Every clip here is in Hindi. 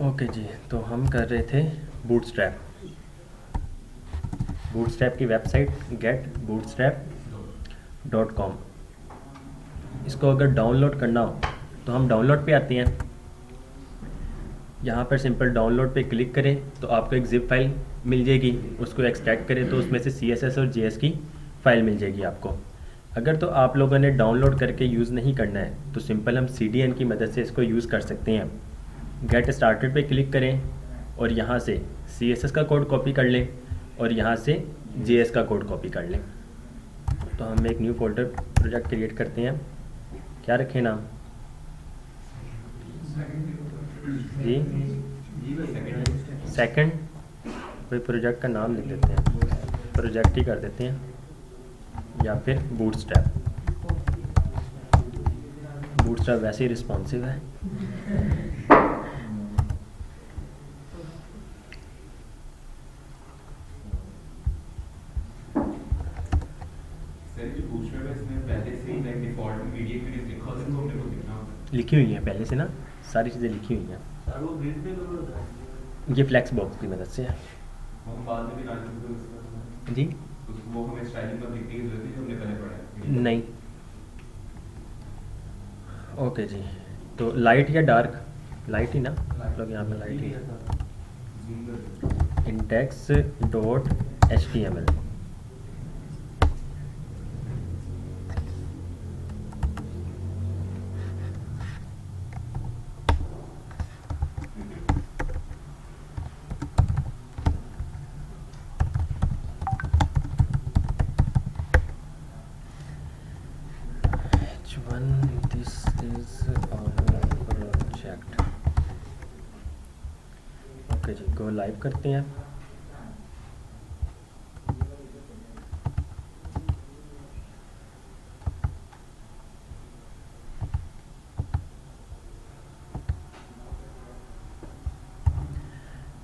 ओके जी, तो हम कर रहे थे बूटस्ट्रैप। बूटस्ट्रैप की वेबसाइट getbootstrap.com। इसको अगर डाउनलोड करना हो तो हम डाउनलोड पे आते हैं। यहाँ पर सिंपल डाउनलोड पे क्लिक करें तो आपको एक ज़िप फाइल मिल जाएगी। उसको एक्सट्रैक्ट करें तो उसमें से CSS और JS की फ़ाइल मिल जाएगी आपको। अगर तो आप लोगों ने डाउनलोड करके यूज़ नहीं करना है तो सिंपल हम CDN की मदद से इसको यूज़ कर सकते हैं। गेट स्टार्टेड पे क्लिक करें और यहाँ से CSS का कोड कॉपी कर लें और यहाँ से JS का कोड कॉपी कर लें। तो हम एक न्यू फोल्डर प्रोजेक्ट क्रिएट करते हैं। क्या रखें नाम जी? सेकंड। भाई प्रोजेक्ट का नाम लिख देते हैं, प्रोजेक्ट ही कर देते हैं, या फिर बूटस्ट्रैप। बूटस्ट्रैप वैसे ही रिस्पॉन्सिव है। लिखी हुई है पहले से ना, सारी चीज़ें लिखी हुई हैं। ये फ्लैक्स बॉक्स की मदद से है जी। नहीं, ओके जी। तो लाइट या डार्क? लाइट ही ना, मतलब यहाँ पे लाइट ही है। index.html। H1 this is our project। Okay जी, गो लाइव करते हैं।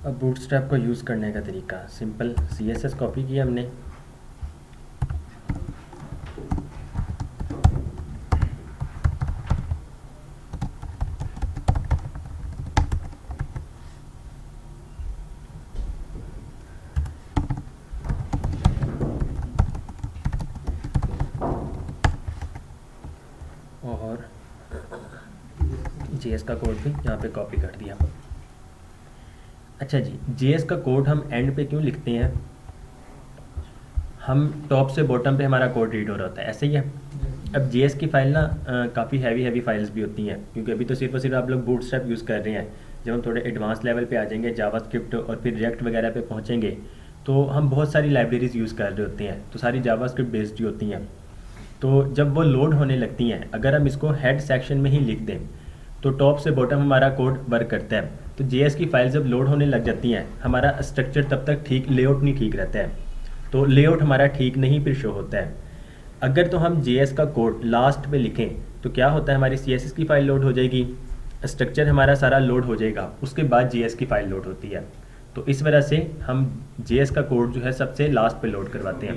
अब बूटस्ट्रैप को यूज़ करने का तरीका सिंपल, CSS कॉपी किया हमने, और JS का कोड भी यहाँ पे कॉपी कर दिया। अच्छा जी, JS का कोड हम एंड पे क्यों लिखते हैं? हम टॉप से बॉटम पे हमारा कोड रीड हो रहा होता है, ऐसे ही है। अब JS की फ़ाइल ना काफ़ी हैवी फाइल्स भी होती हैं, क्योंकि अभी तो सिर्फ और सिर्फ आप लोग बूटस्ट्रैप यूज़ कर रहे हैं। जब हम थोड़े एडवांस लेवल पे आ जाएंगे, जावास्क्रिप्ट और फिर रिएक्ट वगैरह पे पहुंचेंगे, तो हम बहुत सारी लाइब्रेरीज़ यूज़ कर रहे होते हैं, तो सारी जावास्क्रिप्ट बेस्ड ही होती हैं। तो जब वो लोड होने लगती हैं, अगर हम इसको हेड सेक्शन में ही लिख दें तो टॉप से बॉटम हमारा कोड वर्क करता है। तो JS की फ़ाइल जब लोड होने लग जाती हैं, हमारा स्ट्रक्चर तब तक ठीक, लेआउट नहीं ठीक रहता है, तो लेआउट हमारा ठीक नहीं फिर शो होता है। अगर तो हम JS का कोड लास्ट पे लिखें तो क्या होता है, हमारी CSS की फ़ाइल लोड हो जाएगी, स्ट्रक्चर हमारा सारा लोड हो जाएगा, उसके बाद JS की फ़ाइल लोड होती है। तो इस वजह से हम JS का कोड जो है सबसे लास्ट पे लोड करवाते हैं।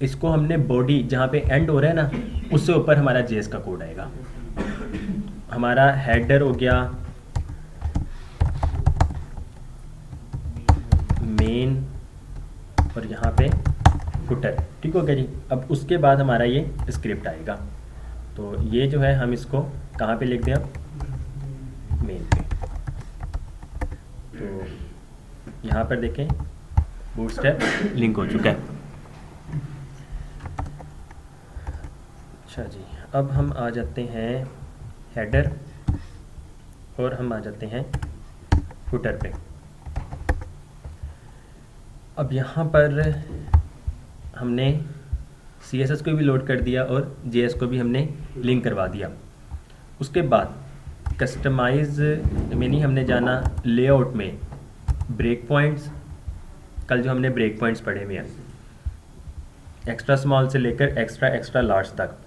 इसको हमने बॉडी जहाँ पे एंड हो रहा है ना, उससे ऊपर हमारा JS का कोड आएगा। हमारा हेडर हो गया, मेन, और यहाँ पे फुटर, ठीक हो गया जी। अब उसके बाद हमारा ये स्क्रिप्ट आएगा। तो ये जो है हम इसको कहाँ पे लिख दें, अब मेन पे। तो यहाँ पर देखें बूटस्ट्रैप लिंक हो चुका है। अच्छा जी, अब हम आ जाते हैं हेडर और हम आ जाते हैं फुटर पे। अब यहाँ पर हमने CSS को भी लोड कर दिया और JS को भी हमने लिंक करवा दिया। उसके बाद कस्टमाइज में नहीं हमने जाना, लेआउट में ब्रेक पॉइंट्स, कल जो हमने ब्रेक पॉइंट्स पढ़े हुए हैं, एक्स्ट्रा स्मॉल से लेकर एक्स्ट्रा लार्ज तक,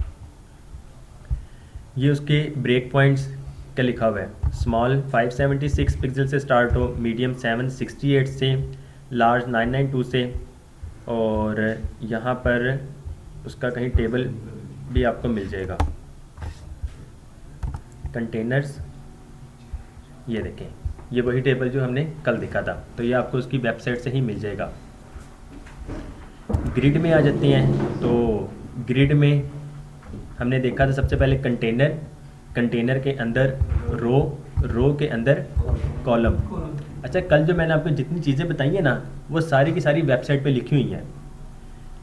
ये उसके ब्रेक पॉइंट्स का लिखा हुआ है। स्मॉल 576 पिक्सल से स्टार्ट हो, मीडियम 768 से, लार्ज 992 से, और यहाँ पर उसका कहीं टेबल भी आपको मिल जाएगा। कंटेनर्स ये देखें, ये वही टेबल जो हमने कल देखा था, तो ये आपको उसकी वेबसाइट से ही मिल जाएगा। ग्रिड में आ जाते हैं, तो ग्रिड में हमने देखा था सबसे पहले कंटेनर, कंटेनर के अंदर रो, रो के अंदर कॉलम। अच्छा, कल जो मैंने आपको जितनी चीज़ें बताई हैं ना, वो सारी की सारी वेबसाइट पे लिखी हुई हैं।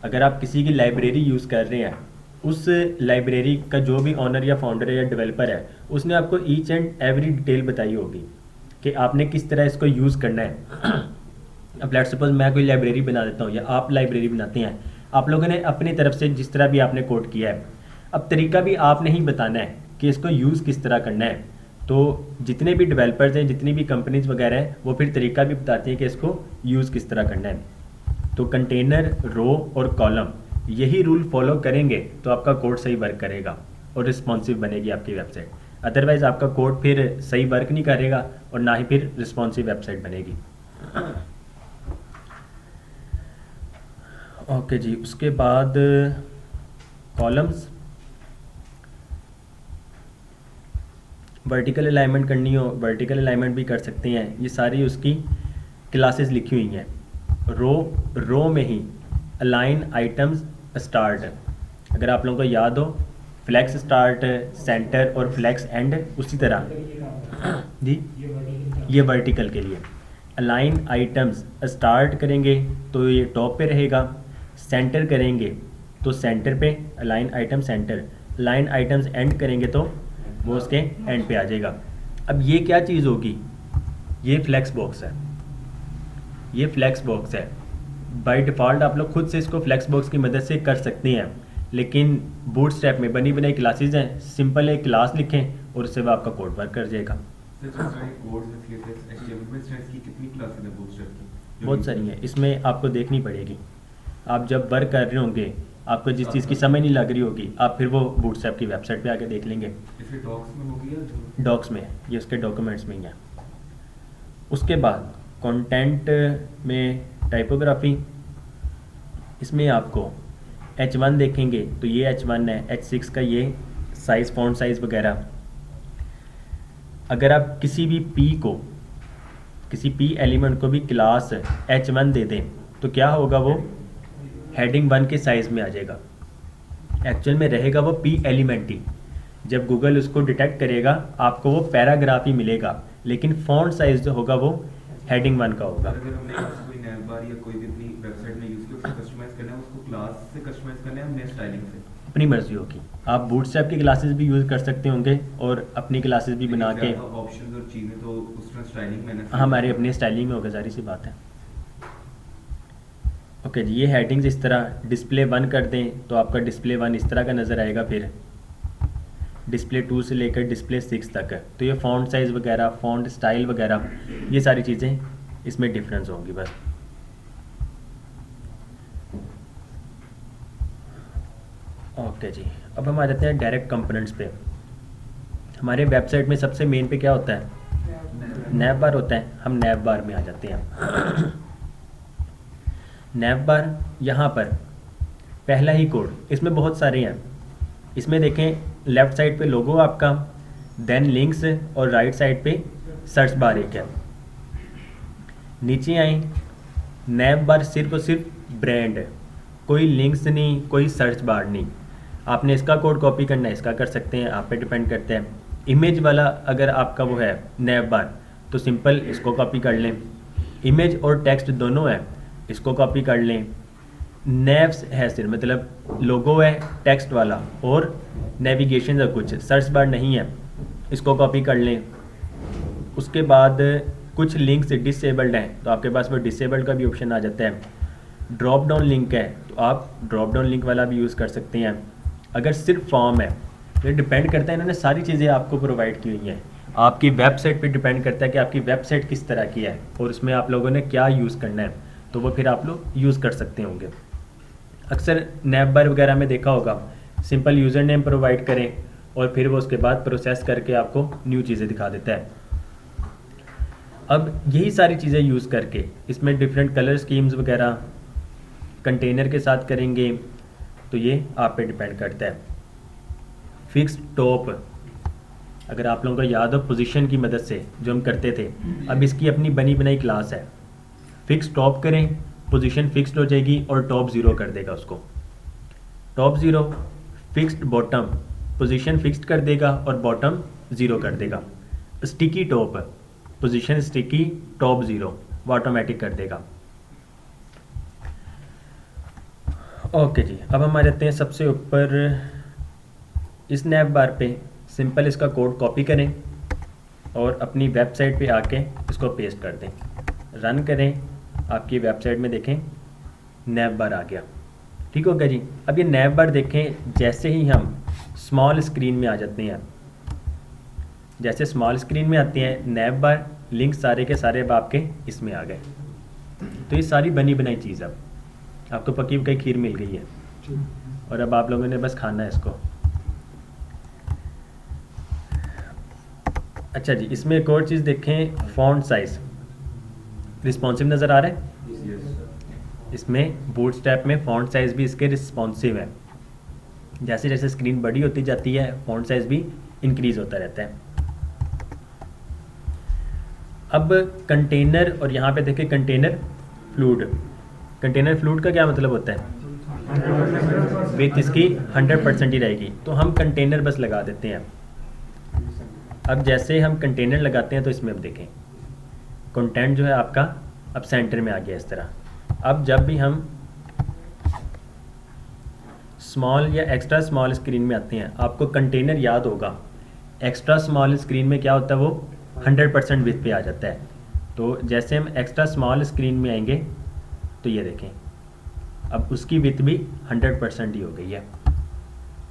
अगर आप किसी की लाइब्रेरी यूज़ कर रहे हैं, उस लाइब्रेरी का जो भी ऑनर या फाउंडर है या डेवलपर है, उसने आपको ईच एंड एवरी डिटेल बताई होगी कि आपने किस तरह इसको यूज़ करना है। अब लेट्स सपोज मैं कोई लाइब्रेरी बना देता हूँ या आप लाइब्रेरी बनाते हैं, आप लोगों ने अपनी तरफ से जिस तरह भी आपने कोड किया है, अब तरीका भी आपने ही बताना है कि इसको यूज़ किस तरह करना है। तो जितने भी डेवलपर्स हैं, जितनी भी कंपनीज वगैरह हैं, वो फिर तरीका भी बताती हैं कि इसको यूज़ किस तरह करना है। तो कंटेनर, रो और कॉलम, यही रूल फॉलो करेंगे तो आपका कोड सही वर्क करेगा और रिस्पॉन्सिव बनेगी आपकी वेबसाइट। अदरवाइज़ आपका कोड फिर सही वर्क नहीं करेगा और ना ही फिर रिस्पॉन्सिव वेबसाइट बनेगी। ओके जी, उसके बाद कॉलम्स, वर्टिकल अलाइनमेंट करनी हो, वर्टिकल अलाइनमेंट भी कर सकते हैं। ये सारी उसकी क्लासेस लिखी हुई हैं। रो में ही अलाइन आइटम्स स्टार्ट, अगर आप लोगों को याद हो, फ्लैक्स स्टार्ट, सेंटर और फ्लैक्स एंड, उसी तरह जी ये वर्टिकल के लिए अलाइन आइटम्स स्टार्ट करेंगे तो ये टॉप पे रहेगा, सेंटर करेंगे तो सेंटर पे align item centre, align items and करेंगे तो वो उसके एंड पे आ जाएगा। अब ये क्या चीज़ होगी, ये फ्लैक्स बॉक्स है, ये फ्लैक्स बॉक्स है। बाय डिफ़ॉल्ट आप लोग खुद से इसको फ्लैक्स बॉक्स की मदद से कर सकते हैं, लेकिन बूटस्ट्रैप में बनी बनाई क्लासेस हैं, सिंपल एक क्लास लिखें और उससे वो आपका कोड वर्क कर जाएगा। बहुत सारी हैं, इसमें आपको देखनी पड़ेगी। आप जब वर्क कर रहे होंगे, आपको जिस चीज़ की समझ नहीं लग रही होगी, आप फिर वो बूटस्ट्रैप की वेबसाइट पे आके देख लेंगे। डॉक्स में होगी या डॉक्स में, ये उसके डॉक्यूमेंट्स में ही है। उसके बाद कंटेंट में टाइपोग्राफी, इसमें आपको H1 देखेंगे तो ये H1 है, H6 का ये साइज़, फॉन्ट साइज़ वगैरह। अगर आप किसी भी किसी P एलिमेंट को भी क्लास H1 दे दें तो क्या होगा, वो हेडिंग 1 के साइज़ में आ जाएगा। एक्चुअल में रहेगा वो P एलिमेंट ही, जब गूगल उसको डिटेक्ट करेगा आपको वो पैराग्राफ ही मिलेगा, लेकिन फॉन्ट साइज़ जो होगा वो हेडिंग 1 का होगा। अगर हमने कोई नैव बार या कोई भी अपनी वेबसाइट में यूज़ किया, उसको कस्टमाइज़ करना है, उसको क्लास से कस्टमाइज़ करना है, हमने स्टाइलिंग से, अपनी मर्जी होगी। आप बूटस्ट्रैप की क्लासेस भी यूज़ कर सकते होंगे और अपनी क्लासेस भी बना के, ऑप्शंस और चीज़ें तो उसमें स्टाइलिंग मैंने हमारे अपनी स्टाइलिंग में होगा, सारी सी बात है। ओके जी, ये हेडिंग्स इस तरह डिस्प्ले 1 कर दें तो आपका डिस्प्ले 1 इस तरह का नज़र आएगा, फिर डिस्प्ले 2 से लेकर डिस्प्ले 6 तक है। तो ये फ़ॉन्ट साइज़ वगैरह, फ़ॉन्ट स्टाइल वगैरह, ये सारी चीज़ें इसमें डिफरेंस होंगी बस। ओके जी, अब हम आ जाते हैं डायरेक्ट कंपोनेंट्स पे। हमारे वेबसाइट में सबसे मेन पे क्या होता है, नैव बार होता है। हम नैव बार में आ जाते हैं। नैव बार, यहाँ पर पहला ही कोड, इसमें बहुत सारे हैं। इसमें देखें लेफ़्ट साइड पे लोगो आपका, देन लिंक्स, और राइट साइड पे सर्च बार एक है। नीचे आए, नैव बार सिर्फ और सिर्फ ब्रांड है, कोई लिंक्स नहीं, कोई सर्च बार नहीं। आपने इसका कोड कॉपी करना है, इसका कर सकते हैं, आप पे डिपेंड करते हैं। इमेज वाला अगर आपका वो है नैव बार, तो सिंपल इसको कॉपी कर लें। इमेज और टेक्स्ट दोनों है, इसको कॉपी कर लें। नैव्स है सिर्फ, मतलब लोगो है टेक्स्ट वाला, और नेविगेशन का कुछ, सर्च बार नहीं है, इसको कॉपी कर लें। उसके बाद कुछ लिंक्स डिसेबल्ड हैं तो आपके पास वो डिसेबल्ड का भी ऑप्शन आ जाता है। ड्रॉप डाउन लिंक है तो आप ड्रॉप डाउन लिंक वाला भी यूज़ कर सकते हैं। अगर सिर्फ फॉर्म है तो डिपेंड करता है, इन्होंने सारी चीज़ें आपको प्रोवाइड की हुई हैं। आपकी वेबसाइट पे डिपेंड करता है कि आपकी वेबसाइट किस तरह की है और उसमें आप लोगों ने क्या यूज़ करना है, तो वो फिर आप लोग यूज़ कर सकते होंगे। अक्सर नैव बार वगैरह में देखा होगा, सिंपल यूज़र नेम प्रोवाइड करें और फिर वो उसके बाद प्रोसेस करके आपको न्यू चीज़ें दिखा देता है। अब यही सारी चीज़ें यूज़ करके इसमें डिफरेंट कलर स्कीम्स वगैरह कंटेनर के साथ करेंगे तो ये आप पे डिपेंड करता है। फिक्स टॉप, अगर आप लोगों को याद हो पोजीशन की मदद से जो हम करते थे, अब इसकी अपनी बनी बनाई क्लास है। फिक्स टॉप करें, पोजीशन फिक्स्ड हो जाएगी और टॉप ज़ीरो कर देगा उसको। Top zero, fixed bottom, position fixed कर देगा और बॉटम ज़ीरो कर देगा। Sticky top, position sticky, top zero, वो ऑटोमेटिक कर देगा। ओके जी, अब हम आ जाते हैं सबसे ऊपर इस नैव बार पे। सिंपल इसका कोड कॉपी करें और अपनी वेबसाइट पे आके इसको पेस्ट कर दें, रन करें। आपकी वेबसाइट में देखें नैव बार आ गया। ठीक हो गया जी। अब ये नैव बार देखें, जैसे ही हम स्मॉल स्क्रीन में आ जाते हैं, जैसे स्मॉल स्क्रीन में आते हैं नैव बार लिंक सारे के सारे अब आपके इसमें आ गए। तो ये सारी बनी बनाई चीज़ अब आपको पकी पकाई खीर मिल गई है और अब आप लोगों ने बस खाना है इसको। अच्छा जी, इसमें एक और चीज़ देखें, फ़ॉन्ट साइज़ रिस्पॉन्सिव नज़र आ रहा है। इसमें बूटस्ट्रैप में फ़ॉन्ट साइज़ भी इसके रिस्पॉन्सिव है। जैसे जैसे स्क्रीन बड़ी होती जाती है फ़ॉन्ट साइज़ भी इंक्रीज़ होता रहता है। अब कंटेनर, और यहाँ पे देखें कंटेनर फ्लूड। कंटेनर फ्लूड का क्या मतलब होता है? विथ इसकी 100% ही रहेगी, तो हम कंटेनर बस लगा देते हैं। अब जैसे हम कंटेनर लगाते हैं तो इसमें अब देखें कंटेंट जो है आपका अब सेंटर में आ गया इस तरह। अब जब भी हम स्मॉल या एक्स्ट्रा स्मॉल स्क्रीन में आते हैं, आपको कंटेनर याद होगा, एक्स्ट्रा स्मॉल स्क्रीन में क्या होता है, वो 100% विथ पे आ जाता है। तो जैसे हम एक्स्ट्रा स्मॉल स्क्रीन में आएंगे तो ये देखें अब उसकी विथ भी 100% ही हो गई है।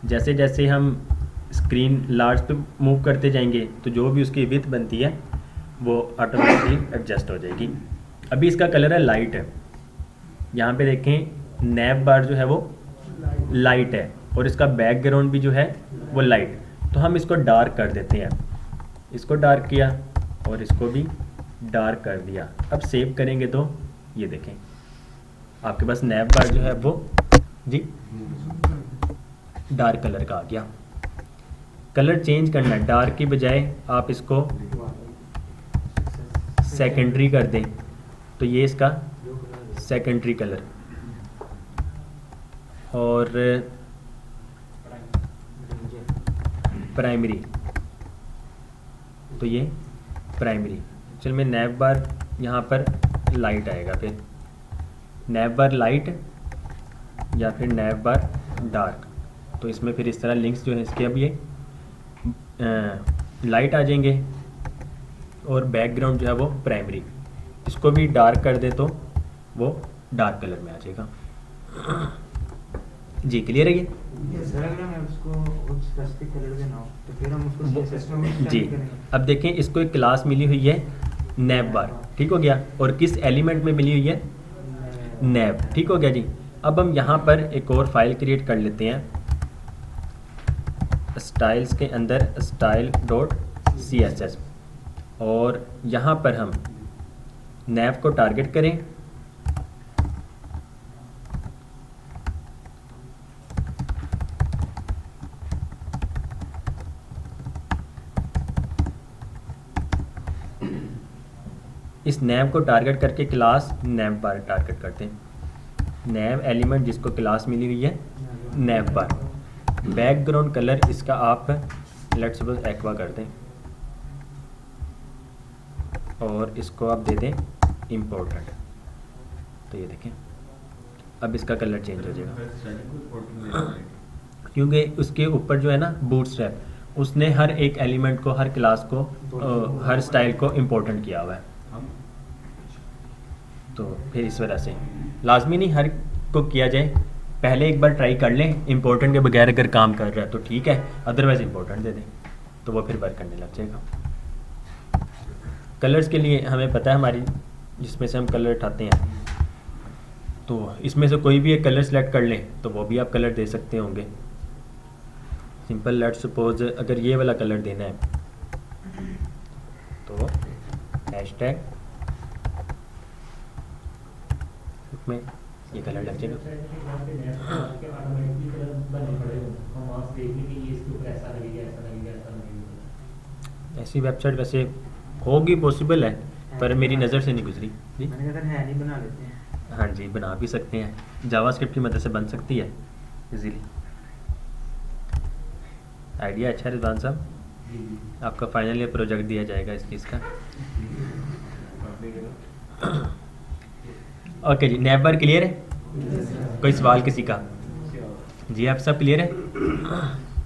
जैसे जैसे हम स्क्रीन लार्ज पे मूव करते जाएंगे तो जो भी उसकी विथ बनती है वो ऑटोमेटिकली एडजस्ट हो जाएगी। अभी इसका कलर है लाइट है। यहाँ पे देखें नैव बार जो है वो लाइट है और इसका बैकग्राउंड भी जो है वो लाइट। तो हम इसको डार्क कर देते हैं, इसको डार्क किया और इसको भी डार्क कर दिया। अब सेव करेंगे तो ये देखें आपके पास नैव बार जो है वो जी डार्क कलर का आ गया। कलर चेंज करना है, डार्क की बजाय आप इसको सेकेंडरी कर दें तो ये इसका सेकेंडरी कलर, और प्राइमरी तो ये प्राइमरी। चल मैं नैव बार यहाँ पर लाइट आएगा, फिर नैव बार लाइट या फिर नैव बार डार्क। तो इसमें फिर इस तरह लिंक्स जो है इसके अब ये लाइट आ जाएंगे और बैकग्राउंड जो है वो प्राइमरी। इसको भी डार्क कर दे तो वो डार्क कलर में आ जाएगा। जी क्लियर है ये? जी अब देखें इसको एक क्लास मिली हुई है नैव बार, ठीक हो गया, और किस एलिमेंट में मिली हुई है, नैव, ठीक हो गया जी। अब हम यहाँ पर एक और फाइल क्रिएट कर लेते हैं, स्टाइल्स के अंदर style.css, और यहाँ पर हम नैव को टारगेट करें। इस नैव को टारगेट करके क्लास नैव बार टारगेट करते हैं। नैव एलिमेंट जिसको क्लास मिली हुई है नैव बार। बैकग्राउंड कलर इसका आप लेट्स सपोज एक्वा कर दें और इसको आप दे दें इम्पोर्टेंट। तो ये देखें अब इसका कलर चेंज हो जाएगा, क्योंकि उसके ऊपर जो है ना बूटस्ट्रैप, उसने हर एक एलिमेंट को, हर क्लास को, हर स्टाइल को इम्पोर्टेंट किया हुआ है। तो फिर इस वजह से लाजमी नहीं हर को किया जाए, पहले एक बार ट्राई कर लें। इंपॉर्टेंट के बगैर अगर काम कर रहा है तो ठीक है, अदरवाइज़ इंपॉर्टेंट दे दें तो वो फिर वर्क करने लग जाएगा। कलर्स के लिए हमें पता है हमारी जिसमें से हम कलर उठाते हैं, तो इसमें से कोई भी एक कलर सेलेक्ट कर लें तो वो भी आप कलर दे सकते होंगे। सिंपल लेट्स सपोज अगर ये वाला कलर देना है तो हैशटैग में ये कलर लग जाएगा। ऐसी वेबसाइट वैसे होगी, पॉसिबल है, पर मेरी नज़र से नहीं गुजरी जी। मैंने कहा है नहीं, बना लेते हैं। हाँ जी, बना भी सकते हैं, जावास्क्रिप्ट की मदद से बन सकती है इजीली। आइडिया अच्छा है रिजवान साहब, आपका फाइनल ईयर प्रोजेक्ट दिया जाएगा इस चीज़ का। ओके जी, नैब बार क्लियर है? कोई सवाल किसी का? जी आप सब क्लियर है?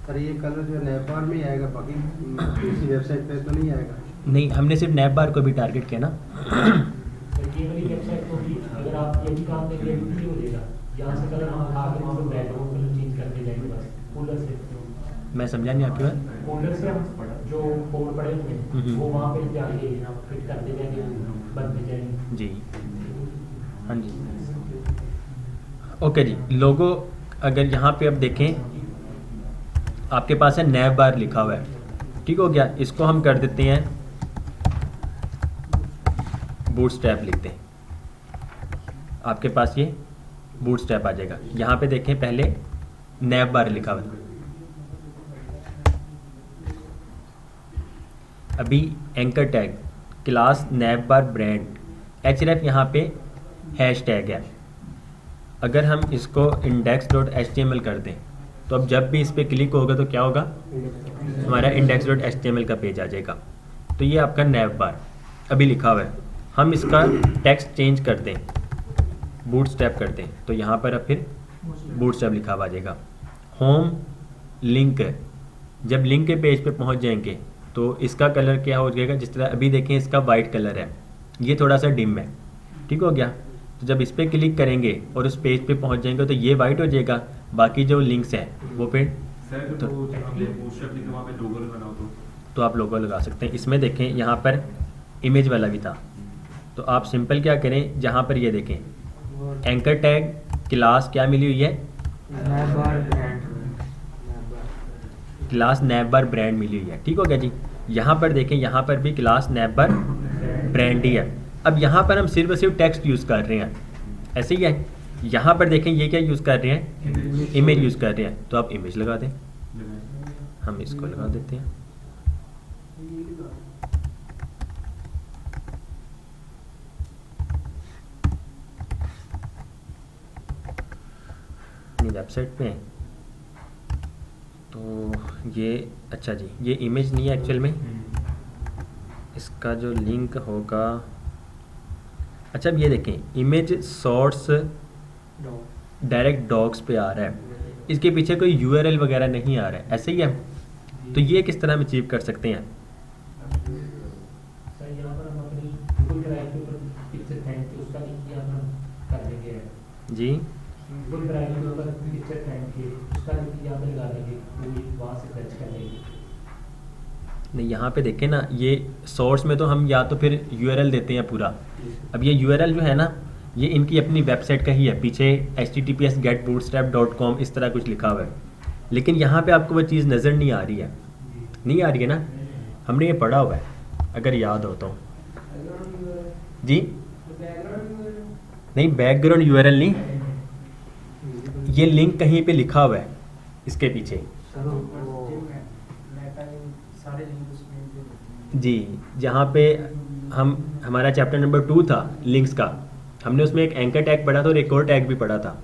सर ये कलर जो नैब बार में ही आएगा, बाकी दूसरी वेबसाइट पे तो नहीं आएगा? नहीं, हमने सिर्फ नैब बार को भी टारगेट किया ना। ये वाली वेबसाइट को भी अगर आप ये भी काम देंगे तो नहीं हो जाएगा, यहाँ से कलर हम उठा के वहाँ पे बैकग्राउंड कलर चेंज करते जाएंगे बस फोल्डर से। मैं समझा नहीं आपकी बात। फोल्डर से हम जो कोड पड़े हुए हैं वो वहाँ पे जाके फिट करते जाएंगे, बनते जाएंगे। जी हाँ जी, ओके जी। लोगो अगर यहाँ पे अब देखें, आपके पास है नैब बार लिखा हुआ है, ठीक हो गया। इसको हम कर देते हैं बूटस्ट्रैप, लिखते हैं, आपके पास ये बूटस्ट्रैप आ जाएगा। यहाँ पे देखें पहले नैब बार लिखा हुआ है, अभी एंकर टैग क्लास नैब बार ब्रांड href यहाँ पे हैश टैग है। अगर हम इसको index.html कर दें तो अब जब भी इस पर क्लिक होगा तो क्या होगा, हमारा index.html का पेज आ जाएगा। तो ये आपका नैब बार अभी लिखा हुआ है। हम इसका टेक्स्ट चेंज कर दें, बूटस्ट्रैप कर दें, तो यहाँ पर अब फिर बूटस्ट्रैप लिखा हुआ आ जाएगा। होम लिंक, जब लिंक के पेज पे पहुँच जाएंगे तो इसका कलर क्या हो जाएगा, जिस तरह अभी देखें इसका वाइट कलर है, ये थोड़ा सा डिम है, ठीक हो गया। तो जब इस पर क्लिक करेंगे और उस पेज पे पहुंच जाएंगे तो ये वाइट हो जाएगा, बाकी जो लिंक्स हैं वो फिर सर तो हमने बूटस्ट्रैप लिखा वहाँ पे लोगो लगाना हो तो आप लोगो लगा सकते हैं। इसमें देखें यहाँ पर इमेज वाला भी था, तो आप सिंपल क्या करें, जहाँ पर ये देखें एंकर टैग क्लास क्या मिली हुई है, नैब बार ब्रांड, क्लास नैब बार ब्रांड मिली हुई है, ठीक हो गया जी। यहाँ पर देखें, यहाँ पर भी क्लास नैब बार ब्रांड ही है। अब यहाँ पर हम सिर्फ और सिर्फ टेक्स्ट यूज़ कर रहे हैं, ऐसे ही है। यहाँ पर देखें ये क्या यूज़ कर रहे हैं, इमेज यूज़ कर रहे हैं, तो आप इमेज लगा दें, हम इसको लगा देते हैं। अपनी वेबसाइट पे हैं तो ये, अच्छा जी, ये इमेज नहीं है एक्चुअल में, इसका जो लिंक होगा, अच्छा अब ये देखें इमेज सोर्स डायरेक्ट डॉक्स पे आ रहा है, इसके पीछे कोई यूआरएल वगैरह नहीं आ रहा है, ऐसे ही है। तो ये किस तरह हम अचीव कर सकते हैं? सर यहाँ पर हम अपनी गूगल ड्राइव के ऊपर पिक्चर थैंक के उसका लिंक यहाँ पर कर देंगे जी, गूगल ड्राइव के ऊपर पिक्चर थैंक के उसका लिंक यहाँ पर लगा देंगे, वो वहाँ से सर्च कर लेंगे। नहीं यहाँ पे देखें ना, ये सोर्स में तो हम या तो फिर यूआरएल देते हैं पूरा, अब ये यूआरएल जो है ना ये इनकी अपनी वेबसाइट का ही है, पीछे https://getbootstrap.com इस तरह कुछ लिखा हुआ है, लेकिन यहाँ पे आपको वो चीज़ नज़र नहीं आ रही है, नहीं आ रही है ना, हमने ये पढ़ा हुआ है अगर याद हो तो जी। नहीं बैकग्राउंड यूआरएल नहीं, ये लिंक कहीं पे लिखा हुआ है इसके पीछे सर वो सारे लिंक उसमें जी। जहाँ पे हमारा चैप्टर नंबर 2 था लिंक्स का, हमने उसमें एक एंकर टैग पढ़ा था और एक और टैग भी पढ़ा था,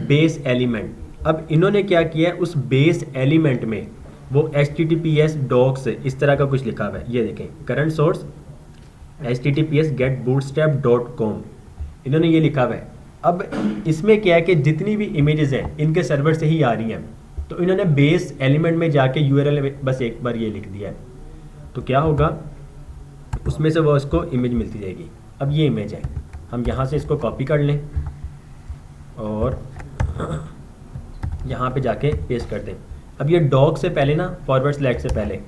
बेस एलिमेंट। अब इन्होंने क्या किया है, उस बेस एलिमेंट में वो https docs इस तरह का कुछ लिखा हुआ है, ये देखें करंट सोर्स https://getbootstrap.com इन्होंने ये लिखा हुआ है। अब इसमें क्या है कि जितनी भी इमेजेस हैं इनके सर्वर से ही आ रही हैं, तो इन्होंने बेस एलिमेंट में जाके यूआरएल बस एक बार ये लिख दिया है, तो क्या होगा उसमें से वो इसको इमेज मिलती जाएगी। अब ये इमेज है, हम यहाँ से इसको कॉपी कर लें और यहाँ पे जाके पेस्ट कर दें। अब ये डॉग से पहले ना, फॉरवर्ड स्लैश से पहले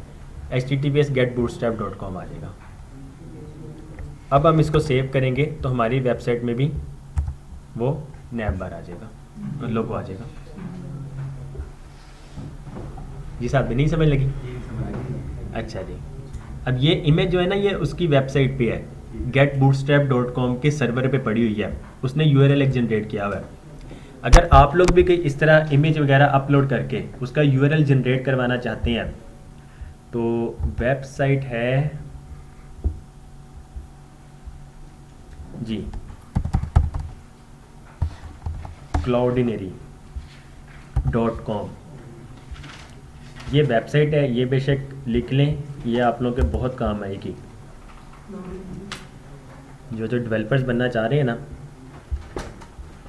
https://getbootstrap.com आ जाएगा। अब हम इसको सेव करेंगे तो हमारी वेबसाइट में भी वो नैब बार आ जाएगा, लोगो आ जाएगा। जी साहब भी नहीं समझ लगी? अच्छा जी, अब ये इमेज जो है ना ये उसकी वेबसाइट पे है, getbootstrap.com के सर्वर पे पड़ी हुई है, उसने यूआरएल एक जनरेट किया हुआ है। अगर आप लोग भी कोई इस तरह इमेज वगैरह अपलोड करके उसका यूआरएल जनरेट करवाना चाहते हैं तो वेबसाइट है जी cloudinary.com। ये वेबसाइट है, ये बेशक लिख लें, ये आप लोगों के बहुत काम आएगी। जो डेवलपर्स बनना चाह रहे हैं ना,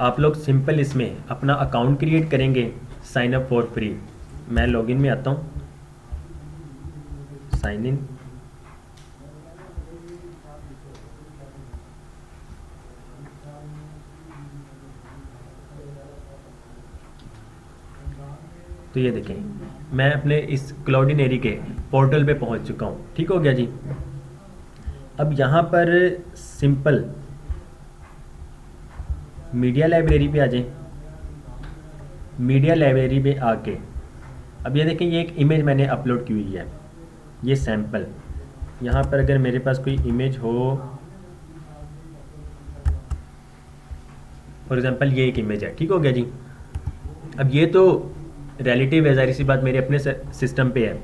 आप लोग सिंपल इसमें अपना अकाउंट क्रिएट करेंगे, साइन अप फॉर फ्री। मैं लॉगिन में आता हूँ, साइन इन, तो ये देखें मैं अपने इस क्लाउडिनेरी के पोर्टल पे पहुंच चुका हूँ। ठीक हो गया जी। अब यहाँ पर सिंपल मीडिया लाइब्रेरी पे आ जाएं। मीडिया लाइब्रेरी पे आके अब ये देखें, ये एक इमेज मैंने अपलोड की हुई है, ये सैंपल। यहाँ पर अगर मेरे पास कोई इमेज हो, फॉर एग्जांपल ये एक इमेज है। ठीक हो गया जी। अब ये तो रिलेटिव है, ज़ाहिर सी बात मेरे अपने सिस्टम पे है।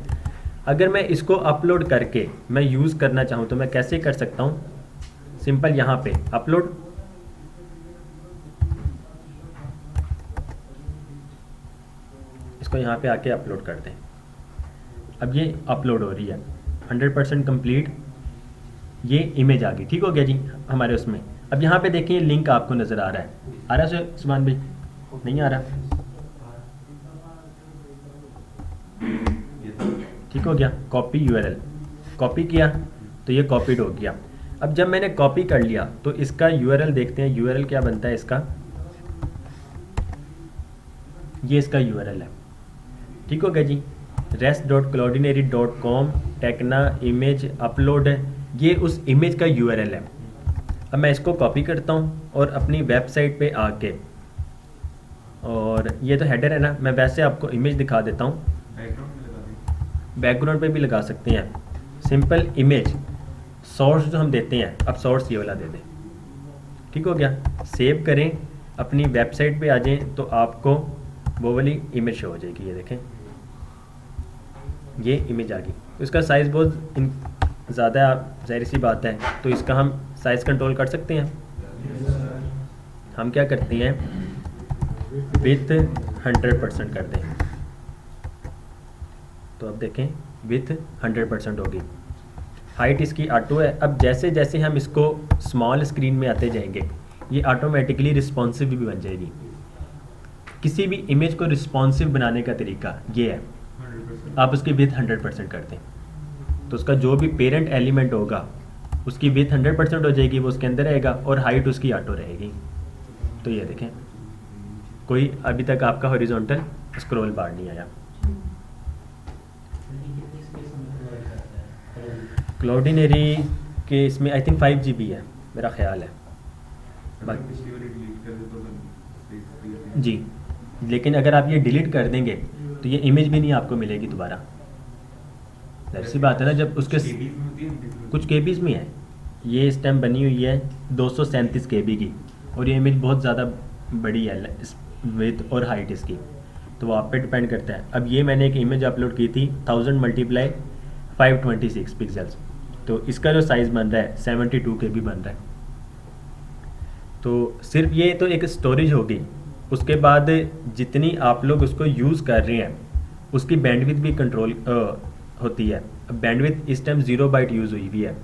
अगर मैं इसको अपलोड करके मैं यूज़ करना चाहूँ तो मैं कैसे कर सकता हूँ? सिंपल यहाँ पे अपलोड, इसको यहाँ पे आके अपलोड कर दें। अब ये अपलोड हो रही है, 100% कंप्लीट, ये इमेज आ गई। ठीक हो गया जी हमारे उसमें। अब यहाँ पे देखिए लिंक आपको नज़र आ रहा है, आ रहा है सुमान भाई? नहीं आ रहा? ठीक हो गया। कॉपी यूआरएल, कॉपी किया तो ये कॉपीड हो गया। अब जब मैंने कॉपी कर लिया तो इसका यूआरएल देखते हैं, यूआरएल क्या बनता है इसका। ये इसका यूआरएल है। ठीक हो गया जी। rest.cloudinary.com टेक्ना इमेज अपलोड, ये उस इमेज का यूआरएल है। अब मैं इसको कॉपी करता हूँ और अपनी वेबसाइट पे आके, और ये तो हेडर है ना, मैं वैसे आपको इमेज दिखा देता हूँ। बैकग्राउंड पे भी लगा सकते हैं। सिंपल इमेज सोर्स जो हम देते हैं, अब सोर्स ये वाला दे दें। ठीक हो गया। सेव करें, अपनी वेबसाइट पे आ जाएं तो आपको वो वाली इमेज शो हो जाएगी। ये देखें, ये इमेज आ गई। तो इसका साइज़ बहुत ज़्यादा, ज़ाहिर सी बात है, तो इसका हम साइज़ कंट्रोल कर सकते हैं। हम क्या करते हैं, विथ 100% कर दें। तो अब देखें विथ 100% होगी। हाइट इसकी ऑटो है। अब जैसे जैसे हम इसको स्मॉल स्क्रीन में आते जाएंगे, ये ऑटोमेटिकली रिस्पॉन्सिव भी बन जाएगी। किसी भी इमेज को रिस्पॉन्सिव बनाने का तरीका ये है, आप उसकी विथ 100% कर दें तो उसका जो भी पेरेंट एलिमेंट होगा उसकी विथ 100% हो जाएगी, वो उसके अंदर रहेगा, और हाइट उसकी ऑटो रहेगी। तो ये देखें, कोई अभी तक आपका हॉरिजॉन्टल स्क्रॉल बार नहीं आया। क्लाउडिनेरी के इसमें आई थिंक 5 GB है मेरा ख्याल है जी। लेकिन अगर आप ये डिलीट कर देंगे तो ये इमेज भी नहीं आपको मिलेगी दोबारा। ऐसी बात है ना, जब उसके कुछ केबीज़ में है। ये इस टाइम बनी हुई है 237 KB की, और ये इमेज बहुत ज़्यादा बड़ी है विथ और हाइट इसकी, तो वो आप पे डिपेंड करता है। अब ये मैंने एक इमेज अपलोड की थी 1000 × 526 पिक्सल्स, तो इसका जो साइज़ बन रहा है 72 KB बन रहा है। तो सिर्फ ये तो एक स्टोरेज होगी, उसके बाद जितनी आप लोग उसको यूज़ कर रहे हैं उसकी बैंडविड्थ भी कंट्रोल होती है। अब बैंडविड्थ इस टाइम 0 बाइट यूज़ हुई हुई है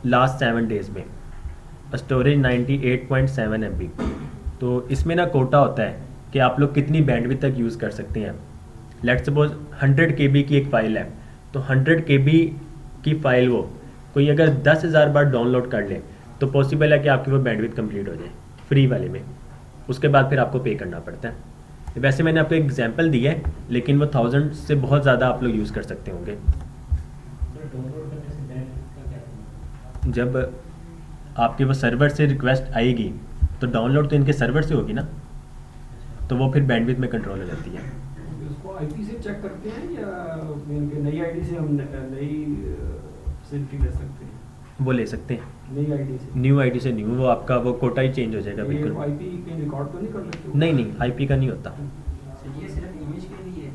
लास्ट 7 डेज़ में। Storage 98.7 MB। तो इसमें ना कोटा होता है कि आप लोग कितनी बैंडविड्थ तक यूज़ कर सकते हैं। लेट्स सपोज 100 KB की एक फ़ाइल है, तो 100 KB की फ़ाइल वो कोई अगर 10,000 बार डाउनलोड कर ले तो पॉसिबल है कि आपकी वो बैंडविड्थ कंप्लीट हो जाए फ्री वाले में। उसके बाद फिर आपको पे करना पड़ता है। वैसे मैंने आपको एक एग्जांपल दिया है, लेकिन वो 1000 से बहुत ज़्यादा आप लोग यूज़ कर सकते होंगे। जब आपके वो सर्वर से रिक्वेस्ट आएगी तो डाउनलोड तो इनके सर्वर से होगी ना, तो वो फिर बैंडविड्थ में कंट्रोल हो जाती है। उसको आईपी से चेक करते हैं या इनके नई आईडी से हम नई सेल्फी ले सकते हैं? वो ले सकते हैं नई आईडी से, न्यू आईडी से न्यू, वो आपका वो कोटा ही चेंज हो जाएगा बिल्कुल। आईपी कहीं रिकॉर्ड तो नहीं कर लेते? नहीं आईपी का नहीं होता। ये सिर्फ इमेज के लिए है?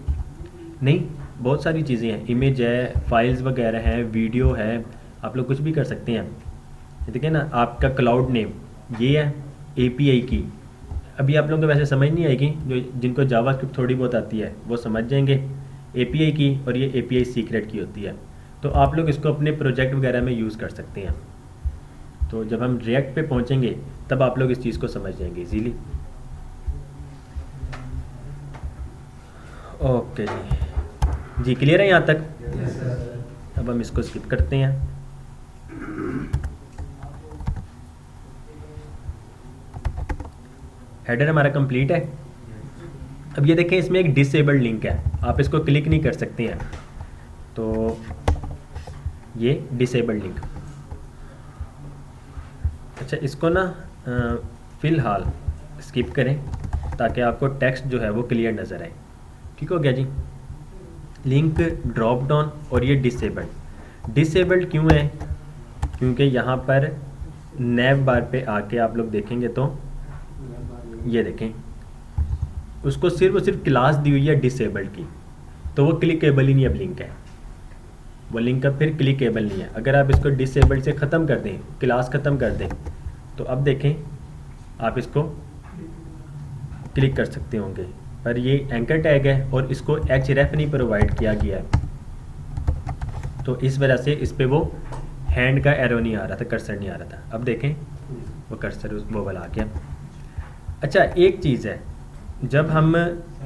नहीं, बहुत सारी चीज़ें हैं, इमेज है, फाइल्स वगैरह हैं, वीडियो है, आप लोग कुछ भी कर सकते हैं। ये देखिए ना, आपका क्लाउड नेम ये है, API की। अभी आप लोगों को वैसे समझ नहीं आएगी, जो जिनको जावास्क्रिप्ट थोड़ी बहुत आती है वो समझ जाएंगे। API की और ये API सीक्रेट की होती है, तो आप लोग इसको अपने प्रोजेक्ट वगैरह में यूज़ कर सकते हैं। तो जब हम रिएक्ट पे पहुंचेंगे तब आप लोग इस चीज़ को समझ जाएंगे इजीली। ओके जी, क्लियर है यहाँ तक? अब हम इसको स्किप करते हैं। हेडर हमारा कंप्लीट है। अब ये देखें, इसमें एक डिसेबल्ड लिंक है, आप इसको क्लिक नहीं कर सकते हैं, तो ये डिसेबल्ड लिंक। अच्छा, इसको ना फ़िलहाल स्किप करें ताकि आपको टेक्स्ट जो है वो क्लियर नज़र आए। ठीक हो गया जी। लिंक ड्रॉप डाउन और ये डिसेबल्ड क्यों है? क्योंकि यहाँ पर नैव बार पे आके आप लोग देखेंगे तो ये देखें, उसको सिर्फ और सिर्फ क्लास दी हुई है डिसेबल्ड की, तो वो क्लिकेबल ही नहीं अब लिंक है, वो लिंक अब फिर क्लिकेबल नहीं है। अगर आप इसको डिसेबल्ड से ख़त्म कर दें, क्लास ख़त्म कर दें, तो अब देखें आप इसको क्लिक कर सकते होंगे, पर ये एंकर टैग है और इसको href नहीं प्रोवाइड किया गया है, तो इस वजह से इस पर वो हैंड का एरो नहीं आ रहा था, कर्सर नहीं आ रहा था। अब देखें वो कर्सर वो वाला आ गया। अच्छा, एक चीज़ है, जब हम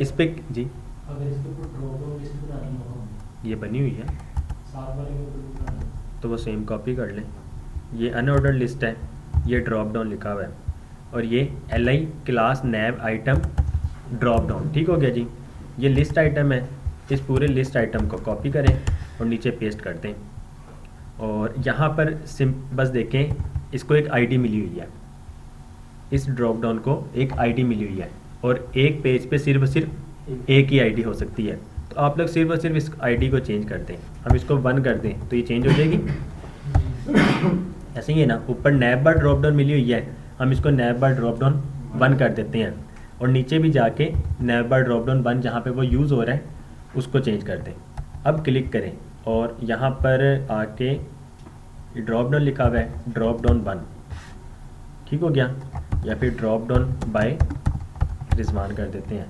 इस पे जी, अगर इसके ऊपर ड्रॉप डाउन लिस्ट बनानी हो, ये बनी हुई है साथ वाले में बनाना, तो वो सेम कॉपी कर लें। ये अनऑर्डर लिस्ट है, ये ड्रॉप डाउन लिखा हुआ है, और ये li क्लास नैव आइटम ड्रॉप डाउन। ठीक हो गया जी। ये लिस्ट आइटम है, इस पूरे लिस्ट आइटम को कॉपी करें और नीचे पेस्ट कर दें, और यहाँ पर बस देखें, इसको एक आईडी मिली हुई है, इस ड्रॉप डाउन को एक आईडी मिली हुई है, और एक पेज पे सिर्फ और सिर्फ एक ही आईडी हो सकती है। तो आप लोग सिर्फ और सिर्फ इस आईडी को चेंज कर दें। हम इसको 1 कर दें तो ये चेंज हो जाएगी। ऐसे ही है ना, ऊपर नैव बार ड्रॉप डाउन मिली हुई है, हम इसको नैव बार ड्रॉप डाउन 1 कर देते हैं, और नीचे भी जाके नैव बार ड्रॉप डाउन 1 जहाँ पे वो यूज़ हो रहा है उसको चेंज कर दें। अब क्लिक करें और यहाँ पर आके ड्रॉप डाउन लिखा हुआ है, ड्रॉप डाउन 1। ठीक हो गया, या फिर ड्रॉप डाउन बाय रिजवान कर देते हैं।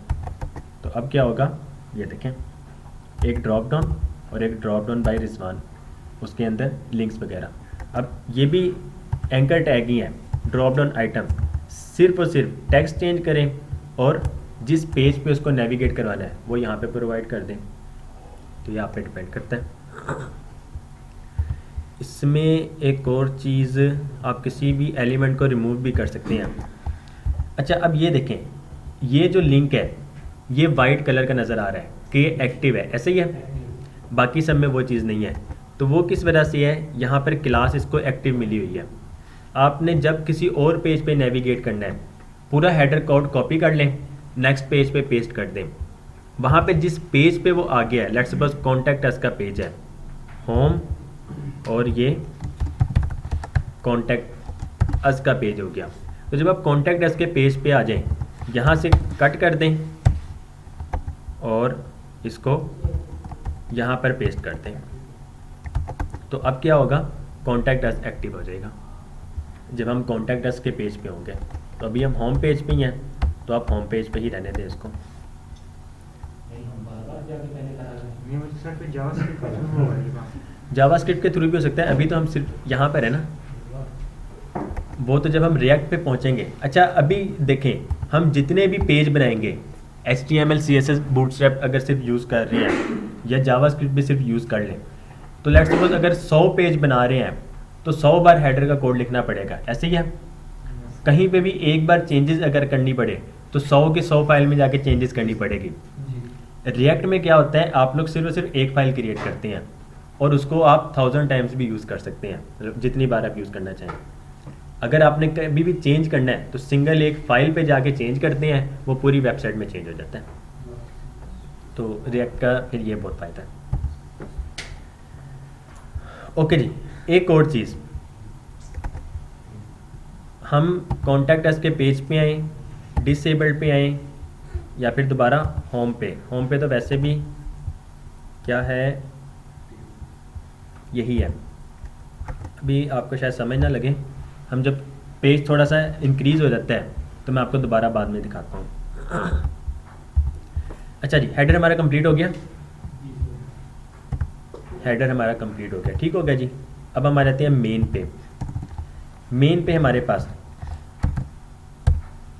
तो अब क्या होगा, ये देखें, एक ड्रॉप डाउन और एक ड्रॉप डाउन बाय रिजवान, उसके अंदर लिंक्स वगैरह। अब ये भी एंकर टैग ही है, ड्रॉप डाउन आइटम, सिर्फ और सिर्फ टेक्स्ट चेंज करें और जिस पेज पे उसको नेविगेट करवाना है वो यहाँ पे प्रोवाइड कर दें। तो ये आप पे डिपेंड करता है। इसमें एक और चीज़, आप किसी भी एलिमेंट को रिमूव भी कर सकते हैं। अच्छा, अब ये देखें, ये जो लिंक है ये वाइट कलर का नज़र आ रहा है कि ये एक्टिव है, ऐसे ही है, बाकी सब में वो चीज़ नहीं है। तो वो किस वजह से है, यहाँ पर क्लास इसको एक्टिव मिली हुई है। आपने जब किसी और पेज पे नेविगेट करना है, पूरा हेडर कोड कॉपी कर लें, नेक्स्ट पेज पे पेस्ट कर दें, वहाँ पे जिस पेज पे वो आ गया है, लेट्स सपोज कॉन्टैक्ट अस का पेज है, होम, और ये कॉन्टैक्ट अस का पेज हो गया। तो जब आप कॉन्टैक्ट अस के पेज पे आ जाएं, यहाँ से कट कर दें और इसको यहाँ पर पेस्ट कर दें, तो अब क्या होगा, कॉन्टैक्ट अस एक्टिव हो जाएगा जब हम कॉन्टैक्ट अस के पेज पे होंगे। तो अभी हम होम पेज पे ही हैं, तो आप होम पेज पे ही रहने दें इसको। नहीं हम बार-बार जाके पहले करा रहे ये मुझे सर पे जावास्क्रिप्ट का शुरू होगा ये बात। जावास्क्रिप्ट के थ्रू भी हो सकता है, अभी तो हम सिर्फ यहाँ पर है ना, वो तो जब हम रिएक्ट पे पहुँचेंगे। अच्छा, अभी देखें, हम जितने भी पेज बनाएंगे, HTML CSS बूटस्ट्रैप अगर सिर्फ यूज़ कर रहे हैं या जावास्क्रिप्ट भी सिर्फ यूज़ कर लें, तो लेट्स सपोज अगर 100 पेज बना रहे हैं तो 100 बार हेडर का कोड लिखना पड़ेगा, ऐसे ही है। कहीं पे भी एक बार चेंजेस अगर करनी पड़े तो 100 की 100 फाइल में जाके चेंजेस करनी पड़ेगी। रिएक्ट में क्या होता है, आप लोग सिर्फ और सिर्फ एक फाइल क्रिएट करते हैं और उसको आप 1000 टाइम्स भी यूज़ कर सकते हैं, जितनी बार आप यूज़ करना चाहें। अगर आपने कभी भी चेंज करना है तो सिंगल एक फाइल पे जाके चेंज करते हैं, वो पूरी वेबसाइट में चेंज हो जाता है। तो रिएक्ट का फिर ये बहुत फ़ायदा है। ओके जी, एक और चीज़, हम कॉन्टैक्ट अस के पेज पे आए, डिसेबल्ड पे आए, या फिर दोबारा होम पे तो वैसे भी क्या है, यही है। अभी आपको शायद समझ ना लगे, हम जब पेज थोड़ा सा इंक्रीज़ हो जाता है तो मैं आपको दोबारा बाद में दिखाता हूँ। अच्छा जी, हेडर हमारा कंप्लीट हो गया, हेडर हमारा कंप्लीट हो गया, ठीक हो गया जी। अब हम आ जाते हैं मेन पे। मेन पे हमारे पास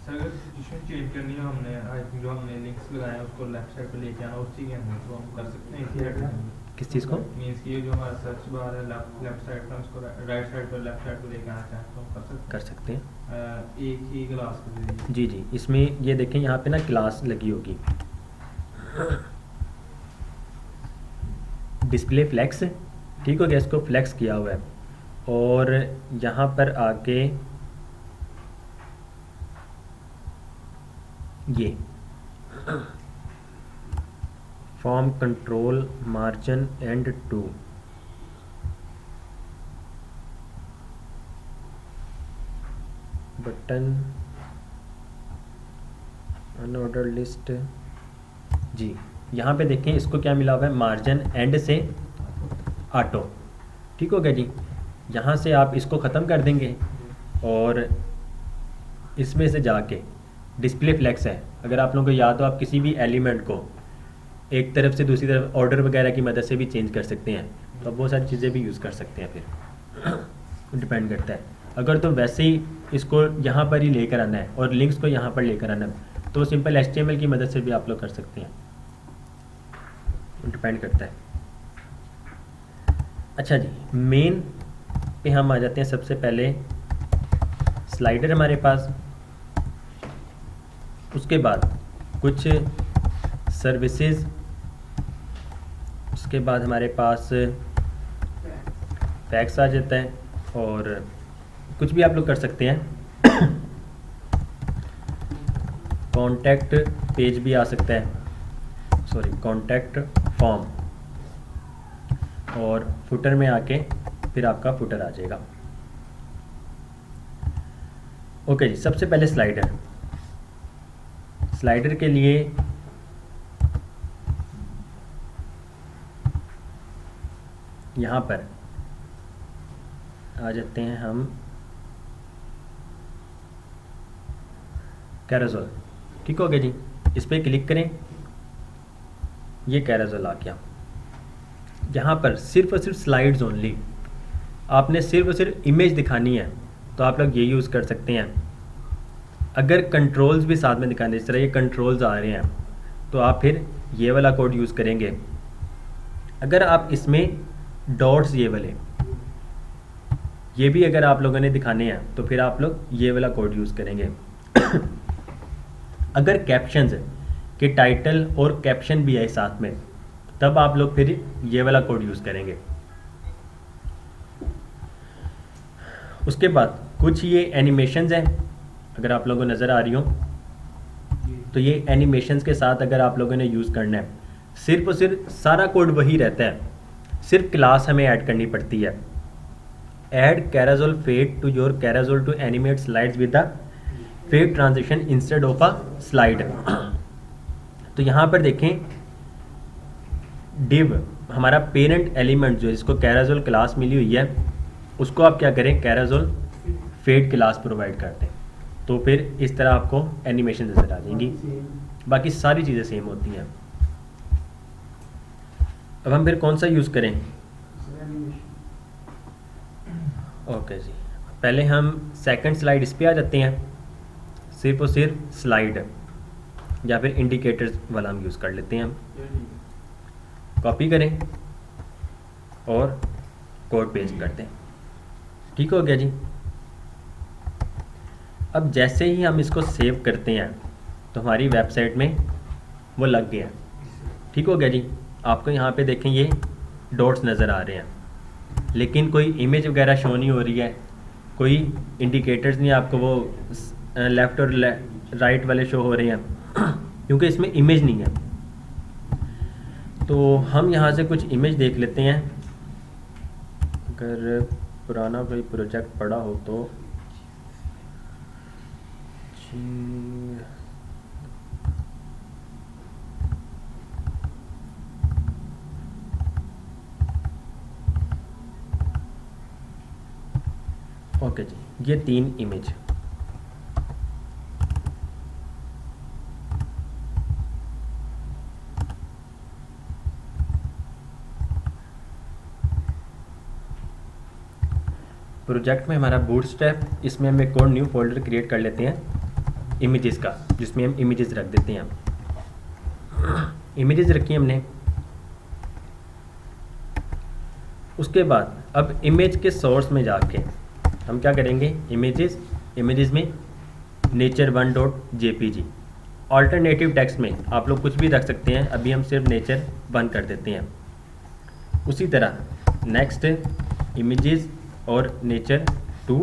सर अगर सिचुएशन चेंज करनी हो हमने, आई थिंक जो हमने लिंक्स लगाए हैं उसको लेफ्ट साइड पे लेके आना उसी के अंदर, तो हम कर सकते हैं इसी हेडर में। किस चीज़ को, मींस कि ये जो हमारा सर्च बार है लेफ्ट साइड पे, उसको राइट साइड पर लेफ्ट साइड पे लेके आना चाहें तो हम कर सकते हैं। कर सकते हैं। एक ही क्लास के जरिए। जी जी, इसमें ये देखें यहाँ पे ना क्लास लगी होगी, डिस्प्ले फ्लेक्स, ठीक हो गया, इसको फ्लेक्स किया हुआ है। और यहाँ पर आके ये form control margin end two, button unorder list जी। यहाँ पे देखें इसको क्या मिला हुआ है, मार्जिन एंड से ऑटो, ठीक हो गया जी। यहाँ से आप इसको ख़त्म कर देंगे और इसमें से जाके डिस्प्ले फ्लेक्स है, अगर आप लोगों को याद हो आप किसी भी एलिमेंट को एक तरफ से दूसरी तरफ ऑर्डर वगैरह की मदद से भी चेंज कर सकते हैं, तो बहुत सारी चीज़ें भी यूज़ कर सकते हैं, फिर डिपेंड करता है। अगर तो वैसे ही इसको यहाँ पर ही लेकर आना है और लिंक्स को यहाँ पर लेकर आना है तो सिंपल HTML की मदद से भी आप लोग कर सकते हैं, डिपेंड करता है। अच्छा जी, मेन पे हम आ जाते हैं। सबसे पहले स्लाइडर हमारे पास, उसके बाद कुछ सर्विसेज, उसके बाद हमारे पास फैक्स आ जाता है और कुछ भी आप लोग कर सकते हैं। कॉन्टैक्ट पेज भी आ सकता है, सॉरी कॉन्टैक्ट फॉर्म, और फुटर में आके फिर आपका फुटर आ जाएगा। ओके जी, सबसे पहले स्लाइडर। स्लाइडर के लिए यहाँ पर आ जाते हैं हम, कैरोसेल, ठीक हो गया जी। इस पर क्लिक करें, ये कैरोसेल आ गया। यहाँ पर सिर्फ और सिर्फ स्लाइड्स ओनली, आपने सिर्फ और सिर्फ इमेज दिखानी है तो आप लोग ये यूज़ कर सकते हैं। अगर कंट्रोल्स भी साथ में दिखाने, जिस तरह ये कंट्रोल्स आ रहे हैं, तो आप फिर ये वाला कोड यूज़ करेंगे। अगर आप इसमें डॉट्स ये वाले ये भी अगर आप लोगों ने दिखाने हैं तो फिर आप लोग ये वाला कोड यूज़ करेंगे। अगर कैप्शंस के टाइटल और कैप्शन भी है साथ में, तब आप लोग फिर ये वाला कोड यूज़ करेंगे। उसके बाद कुछ ये एनिमेशंस हैं, अगर आप लोगों को नज़र आ रही हो तो ये एनिमेशंस के साथ अगर आप लोगों ने यूज़ करना है, सिर्फ और सिर्फ सारा कोड वही रहता है, सिर्फ क्लास हमें ऐड करनी पड़ती है। Add carousel fade to your carousel to animate slides with the fade transition instead of a slide. तो यहाँ पर देखें, डिव हमारा पेरेंट एलिमेंट जो है, जिसको कैरोसेल क्लास मिली हुई है, उसको आप क्या करें, कैरोसेल फेड क्लास प्रोवाइड करते हैं, तो फिर इस तरह आपको एनिमेशन नज़र आ जाएंगी। बाकी सारी चीज़ें सेम होती हैं। अब हम फिर कौन सा यूज़ करें? ओके जी, पहले हम सेकंड स्लाइड इस पे आ जाते हैं। सिर्फ और सिर्फ स्लाइड या फिर इंडिकेटर्स वाला हम यूज़ कर लेते हैं। हम कॉपी करें और कोड पेस्ट करते हैं, ठीक हो गया जी। अब जैसे ही हम इसको सेव करते हैं तो हमारी वेबसाइट में वो लग गया, ठीक हो गया जी। आपको यहाँ पे देखें ये डॉट्स नज़र आ रहे हैं, लेकिन कोई इमेज वगैरह शो नहीं हो रही है, कोई इंडिकेटर्स नहीं आपको वो लेफ़्ट और राइट वाले शो हो रहे हैं, क्योंकि इसमें इमेज नहीं है। तो हम यहाँ से कुछ इमेज देख लेते हैं। अगर पुराना कोई प्रोजेक्ट पड़ा हो तो ओके जी, ये 3 इमेज प्रोजेक्ट में हमारा बूटस्ट्रैप, इसमें हम एक और न्यू फोल्डर क्रिएट कर लेते हैं इमेजेस का, जिसमें हम इमेजेस रख देते हैं। इमेजेस रखी हमने। उसके बाद अब इमेज के सोर्स में जाके हम क्या करेंगे, इमेजेस में nature1.jpg, ऑल्टरनेटिव टेक्स्ट में आप लोग कुछ भी रख सकते हैं, अभी हम सिर्फ नेचर 1 कर देते हैं। उसी तरह नेक्स्ट इमेजेस और nature2,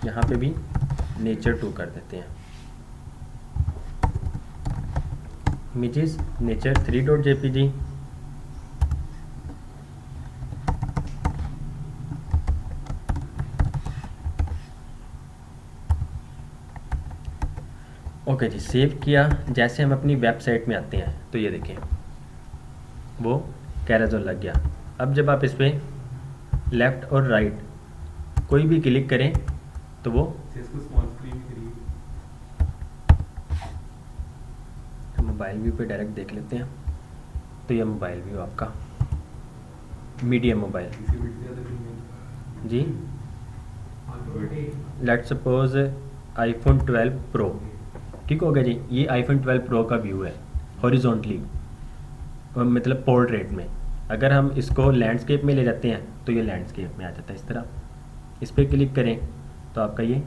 यहाँ पे भी nature2 कर देते हैं। इमेजेस nature3.jpg, ओके जी, सेव किया। जैसे हम अपनी वेबसाइट में आते हैं तो ये देखें वो कैराजोल लग गया। अब जब आप इस पर लेफ़्ट और राइट कोई भी क्लिक करें तो वो इसको स्मॉल स्क्रीन करिए। मोबाइल व्यू पे डायरेक्ट देख लेते हैं। तो ये मोबाइल व्यू आपका मीडियम मोबाइल इसी बिट से ज़्यादा नहीं जी, लेट सपोज iPhone 12 Pro, ठीक हो गया जी। ये iPhone 12 Pro का व्यू है हॉरिजॉन्टली, मतलब पोर्ट्रेट में। अगर हम इसको लैंडस्केप में ले जाते हैं तो ये लैंडस्केप में आ जाता है इस तरह। इस पर क्लिक करें तो आपका ये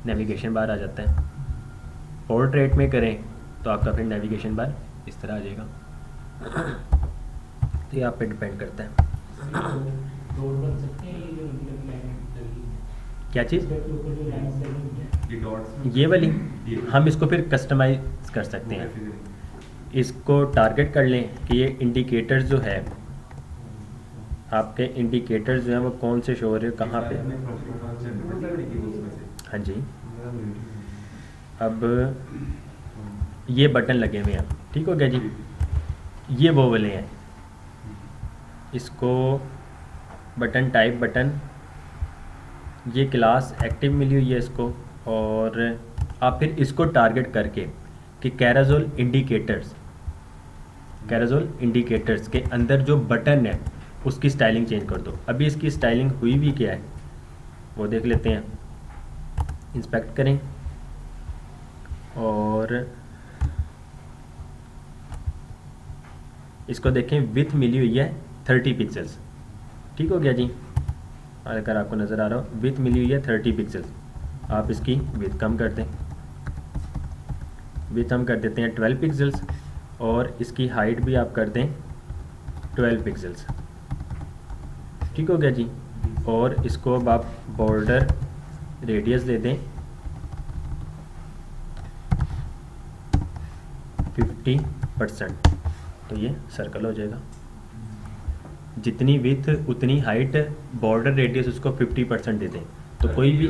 नेविगेशन बार आ जाता है। पोर्ट्रेट में करें तो आपका फिर नेविगेशन बार इस तरह आ जाएगा। तो ये आप पे डिपेंड करता है रोड बन सकते हैं, ये जो लंबी लाइन लगी है क्या चीज़, इसके ऊपर जो लाइन लगी है ये डॉट्स ये वाली। हम इसको फिर कस्टमाइज कर सकते हैं। इसको टारगेट कर लें कि ये इंडिकेटर्स जो है आपके, इंडिकेटर्स जो हैं वो कौन से शो हो रहे हैं कहाँ पे। हाँ जी, अब ये बटन लगे हुए हैं, ठीक हो गया जी। ये वो वाले हैं, इसको बटन टाइप बटन, ये क्लास एक्टिव मिली हुई है इसको। और आप फिर इसको टारगेट करके कि कैराजोल इंडिकेटर्स के अंदर जो बटन है उसकी स्टाइलिंग चेंज कर दो। अभी इसकी स्टाइलिंग हुई भी क्या है वो देख लेते हैं। इंस्पेक्ट करें और इसको देखें, विथ मिली हुई है 30 पिक्सल्स, ठीक हो गया जी। और अगर आपको नज़र आ रहा हो विथ मिली हुई है 30 पिक्सल्स, आप इसकी विथ कम कर दें। विथ हम कर देते हैं 12 पिक्सल्स और इसकी हाइट भी आप कर दें 12 पिक्सल्स, ठीक हो गया जी। और इसको अब आप बॉर्डर रेडियस दे दें 50%, तो ये सर्कल हो जाएगा। जितनी विथ उतनी हाइट, बॉर्डर रेडियस उसको 50% दे दें। तो कोई भी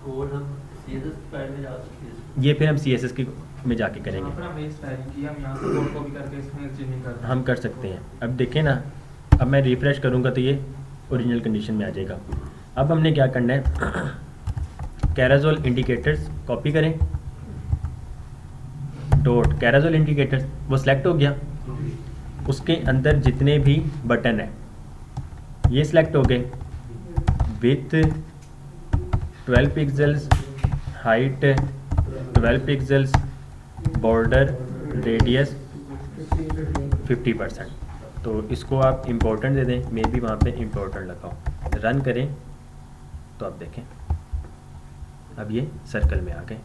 कोड हम CSS फाइल में जा सकते हैं। ये फिर हम CSS की में जाके करेंगे, फिर हमें स्टाइलिंग की हम यहाँ से कोड कॉपी करके इसमें चेंजिंग कर हम कर सकते हैं। अब देखें ना, अब मैं रिफ्रेश करूँगा तो ये ओरिजिनल कंडीशन में आ जाएगा। अब हमने क्या करना है, कैराजोल इंडिकेटर्स कॉपी करें, डॉट कैराजोल इंडिकेटर्स, वो सिलेक्ट हो गया। उसके अंदर जितने भी बटन है ये सिलेक्ट हो गए, with 12 pixels, height 12 pixels, border radius 50%। तो इसको आप इम्पोर्टेंट दे दें, मे बी वहाँ पे इम्पोर्टेंट लगाओ। रन करें तो आप देखें अब ये सर्कल में आ गए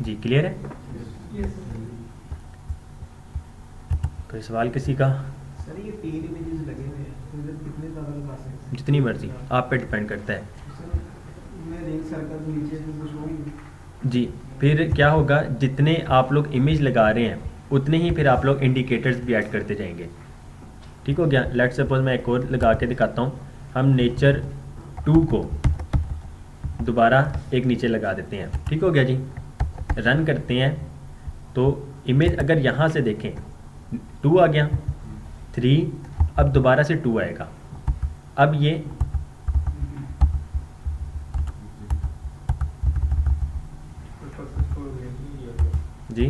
जी। क्लियर है? कोई सवाल किसी का? सर ये 3 इमेजेस लगे हुए हैं, तो इधर कितने ज़्यादा लगा सकते हैं? जितनी मर्जी, आप पे डिपेंड करता है सर मैं रिंग सर्कल तो नीचे से कुछ होंगे जी। फिर क्या होगा, जितने आप लोग इमेज लगा रहे हैं उतने ही फिर आप लोग इंडिकेटर्स भी ऐड करते जाएंगे, ठीक हो गया। लेट्स सपोज मैं एक और लगा के दिखाता हूँ। हम nature2 को दोबारा एक नीचे लगा देते हैं, ठीक हो गया जी। रन करते हैं तो इमेज अगर यहाँ से देखें 2 आ गया, 3, अब दोबारा से 2 आएगा। अब ये जी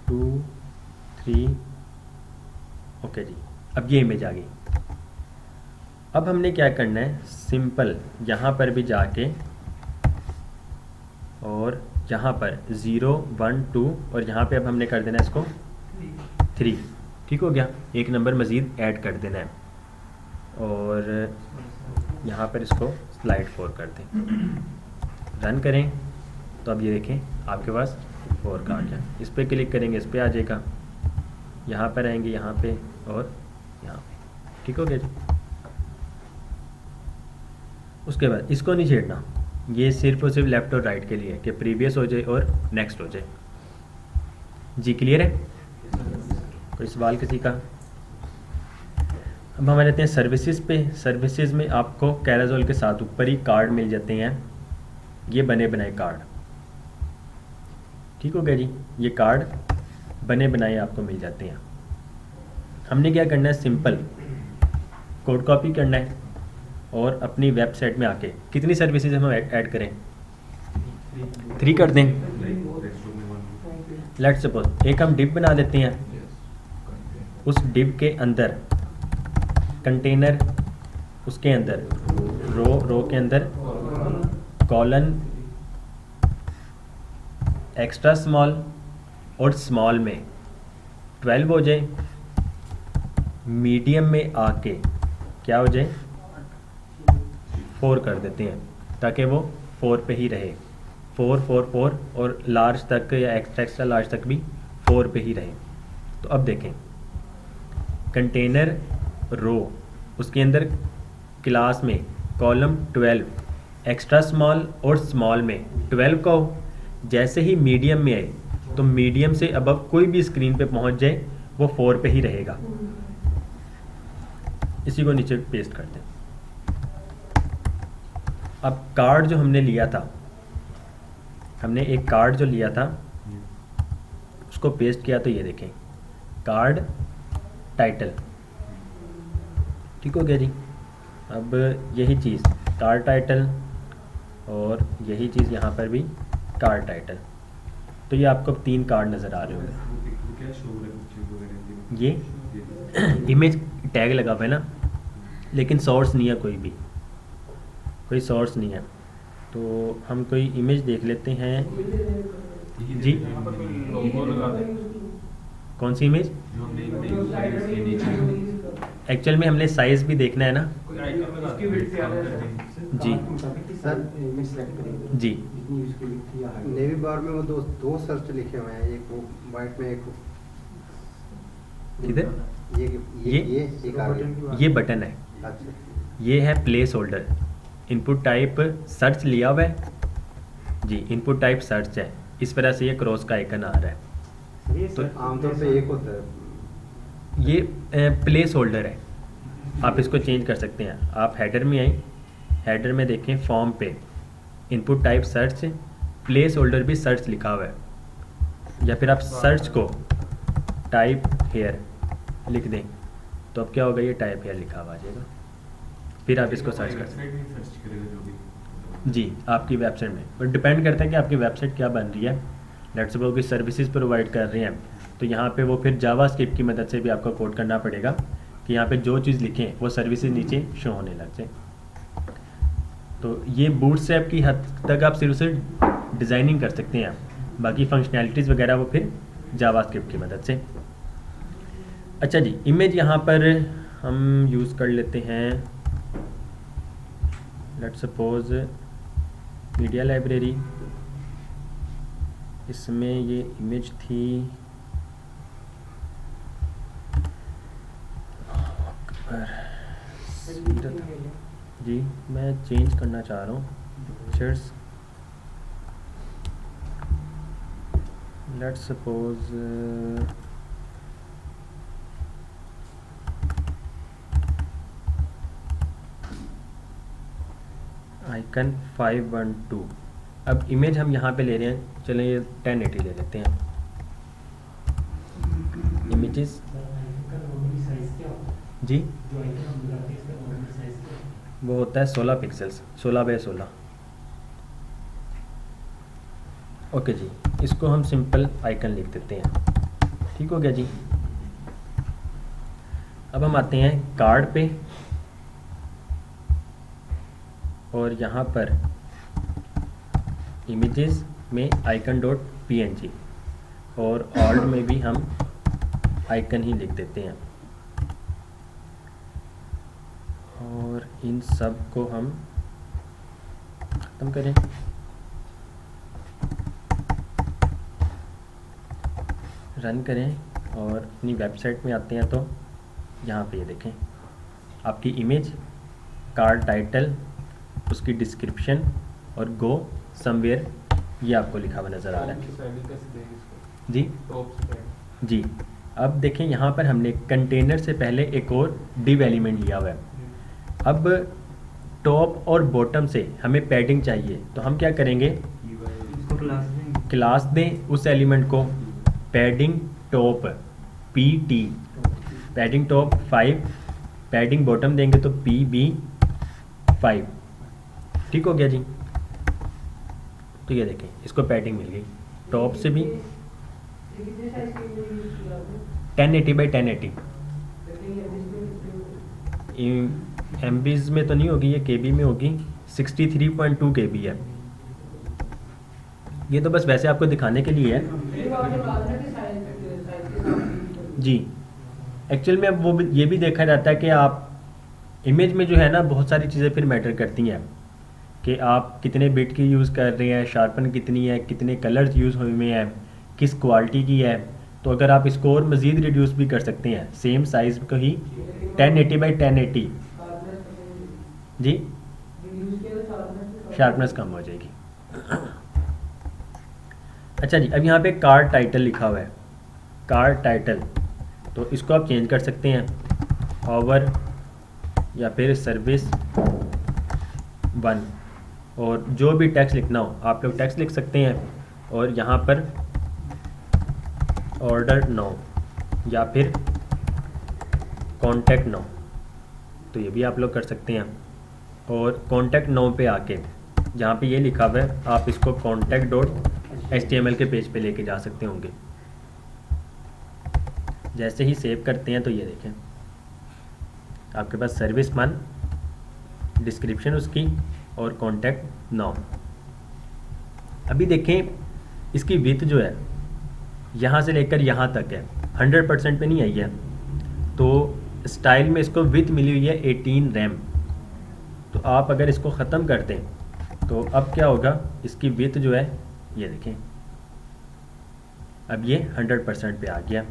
टू थ्री, ओके जी, अब ये इमेज आ गई। अब हमने क्या करना है, सिंपल यहाँ पर भी जाके और यहाँ पर 0 1 2 और यहाँ पे अब हमने कर देना है इसको 3, ठीक हो गया, एक नंबर मज़ीद ऐड कर देना है और यहाँ पर इसको स्लाइड 4 कर दें, रन करें तो अब ये देखें आपके पास 4 का आ गया। इस पर क्लिक करेंगे, इस पर आ जाएगा, यहाँ पर आएंगे, यहाँ पे और यहाँ पे, ठीक हो गया जी। उसके बाद इसको नहीं छेड़ना, ये सिर्फ और सिर्फ लेफ़्ट और राइट के लिए कि प्रीवियस हो जाए और नेक्स्ट हो जाए। जी क्लियर है? कोई सवाल किसी का? अब हमारे रहते हैं सर्विसेज पे। सर्विसेज में आपको कैराजोल के साथ ऊपर ही कार्ड मिल जाते हैं, ये बने बनाए कार्ड, ठीक हो गया जी। ये कार्ड बने बनाए आपको मिल जाते हैं। हमने क्या करना है, सिंपल कोड कॉपी करना है और अपनी वेबसाइट में आके कितनी सर्विसेज हम ऐड करें, 3 कर दें। लेट्स सपोज एक हम डिव बना लेते हैं, उस डिव के अंदर कंटेनर, उसके अंदर रो के अंदर कॉलन, एक्स्ट्रा स्मॉल और स्मॉल में 12 हो जाए, मीडियम में आके क्या हो जाए 4 कर देते हैं ताकि वो 4 पे ही रहे, 4 4 4 और लार्ज तक या एक्स्ट्रा लार्ज तक भी 4 पे ही रहे। तो अब देखें कंटेनर रो, उसके अंदर क्लास में कॉलम 12, एक्स्ट्रा स्मॉल और स्मॉल में 12 का हो, जैसे ही मीडियम में आए तो मीडियम से अब कोई भी स्क्रीन पे पहुंच जाए वो 4 पे ही रहेगा। इसी को नीचे पेस्ट कर दें। अब कार्ड जो हमने लिया था, हमने एक कार्ड जो लिया था उसको पेस्ट किया, तो ये देखें कार्ड टाइटल, ठीक हो गया जी। अब यही चीज़ कार्ड टाइटल और यही चीज़ यहाँ पर भी कार्ड टाइटल, तो ये आपको 3 कार्ड नज़र आ रहे होंगे। ये इमेज टैग लगा हुआ है ना, लेकिन सोर्स नहीं है, कोई सोर्स नहीं है। तो हम कोई इमेज देख लेते हैं जी। कौन सी इमेज? एक्चुअल में हमने साइज़ भी देखना है ना जी। सर जी नेवी बार में वो दो सर्च लिखे हुए हैं, एक वो वाइट में, एक किधर? ये एक आगे। ये बटन है, अच्छा, ये है place holder. Input type search लिया हुआ है जी, इनपुट टाइप सर्च है, इस तरह से ये क्रॉस का आइकन आ रहा है। तो आमतौर पे एक होता है, ये प्लेस होल्डर है, आप इसको चेंज कर सकते हैं। आप हेडर में आए, हेडर में देखें फॉर्म पे input type search, place holder भी सर्च लिखा हुआ है, या फिर आप सर्च को टाइप हेयर लिख दें तो अब क्या होगा, ये टाइप हेयर लिखा हुआ आ जाएगा, फिर आप इसको सर्च कर सकते हैं जी आपकी वेबसाइट में। बट डिपेंड करता है कि आपकी वेबसाइट क्या बन रही है। लेट्स सपोज कोई सर्विसेज प्रोवाइड कर रहे हैं तो यहाँ पे वो फिर जावास्क्रिप्ट की मदद से भी आपको कोड करना पड़ेगा कि यहाँ पे जो चीज़ लिखें वो सर्विसेज नीचे शो होने लग जाए। तो ये बूटस्ट्रैप की हद तक आप सिर्फ डिज़ाइनिंग कर सकते हैं, बाकी फंक्शनैलिटीज़ वगैरह वो फिर जावास्क्रिप्ट की मदद से। अच्छा जी, इमेज यहाँ पर हम यूज़ कर लेते हैं, लेट्स सपोज मीडिया लाइब्रेरी, इसमें ये इमेज थी जी, मैं चेंज करना चाह रहा हूँ पिक्चर्स। Let's suppose icon 512। अब इमेज हम यहाँ पे ले रहे हैं, चलें ये 1080 ले लेते हैं। इमेजेस सर आइकन का नॉर्मली साइज क्या होता है? जी जो आइकन हम लगाते हैं इसका नॉर्मली साइज क्या होता है? वो होता है 16 पिक्सल्स, 16 बाय 16। ओके जी, इसको हम सिंपल आइकन लिख देते हैं। ठीक हो गया जी। अब हम आते हैं कार्ड पे और यहाँ पर इमेजेस में आइकन डॉट png और ऑल्ट में भी हम आइकन ही लिख देते हैं और इन सब को हम ख़त्म करें। रन करें और अपनी वेबसाइट में आते हैं तो यहाँ पे ये देखें आपकी इमेज, कार्ड टाइटल, उसकी डिस्क्रिप्शन और गो समवेयर ये आपको लिखा हुआ नज़र आ रहा है जी। जी अब देखें यहाँ पर हमने कंटेनर से पहले एक और डिव एलिमेंट लिया हुआ है। अब टॉप और बॉटम से हमें पैडिंग चाहिए तो हम क्या करेंगे, इसको क्लास देंगे। क्लास दें उस एलिमेंट को padding top PT, padding top 5, padding bottom देंगे तो PB5। ठीक हो गया जी। तो ये देखें इसको पैडिंग मिल गई, टॉप से भी 1080 बाई 1080 MBs में तो नहीं होगी, ये KB में होगी। 63.2 KB है। ये तो बस वैसे आपको दिखाने के लिए है जी। एक्चुअल में अब वो ये भी देखा जाता है कि आप इमेज में जो है ना बहुत सारी चीज़ें फिर मैटर करती हैं कि आप कितने बिट की यूज़ कर रहे हैं, शार्पन कितनी है, कितने कलर्स यूज़ हुए हैं, किस क्वालिटी की है। तो अगर आप इसको और मज़ीद रिड्यूस भी कर सकते हैं सेम साइज़ को ही 1080 बाई 1080 जी, शार्पनेस कम हो जाएगी। अच्छा जी, अब यहाँ पे कार्ड टाइटल लिखा हुआ है, कार्ड टाइटल, तो इसको आप चेंज कर सकते हैं ओवर या फिर सर्विस 1 और जो भी टेक्स्ट लिखना हो आप लोग टेक्स्ट लिख सकते हैं और यहाँ पर ऑर्डर नो या फिर कॉन्टैक्ट नो, तो ये भी आप लोग कर सकते हैं। और कॉन्टैक्ट नो पे आके जहाँ पे ये लिखा हुआ है आप इसको contact.html के पेज पे लेके जा सकते होंगे। जैसे ही सेव करते हैं तो ये देखें आपके पास सर्विस 1, डिस्क्रिप्शन उसकी और कॉन्टैक्ट नाउ। अभी देखें इसकी विड्थ जो है यहाँ से लेकर यहाँ तक है, 100% पे नहीं आई है। तो स्टाइल में इसको विड्थ मिली हुई है 18 रैम। तो आप अगर इसको ख़त्म कर दें तो अब क्या होगा, इसकी विड्थ जो है ये देखें अब ये 100% पे आ गया।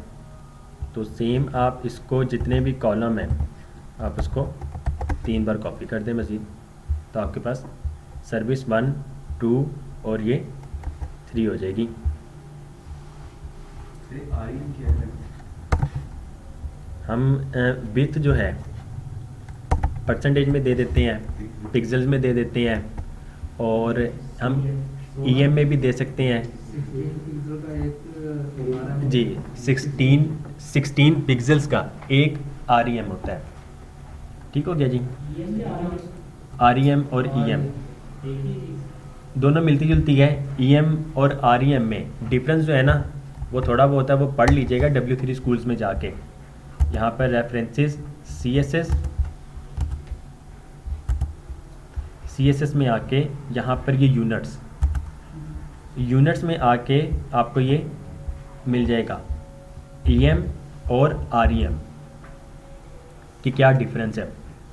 तो सेम आप इसको जितने भी कॉलम हैं आप उसको 3 बार कॉपी कर दें मज़ीद, तो आपके पास सर्विस 1, 2 और ये 3 हो जाएगी। हम विड्थ जो है परसेंटेज में दे देते हैं, पिक्सल्स में दे देते हैं और हम EM में भी दे सकते हैं जी। 16 पिक्सल्स का एक REM होता है। ठीक हो गया जी। REM और EM दोनों मिलती जुलती है। EM और REM में डिफरेंस जो है ना वो थोड़ा बहुत है, वो पढ़ लीजिएगा W3 स्कूल्स में जाके। यहाँ पर रेफरेंसेस CSS में आके यहाँ पर ये यूनिट्स में आके आपको ये मिल जाएगा EM और REM कि क्या डिफरेंस है।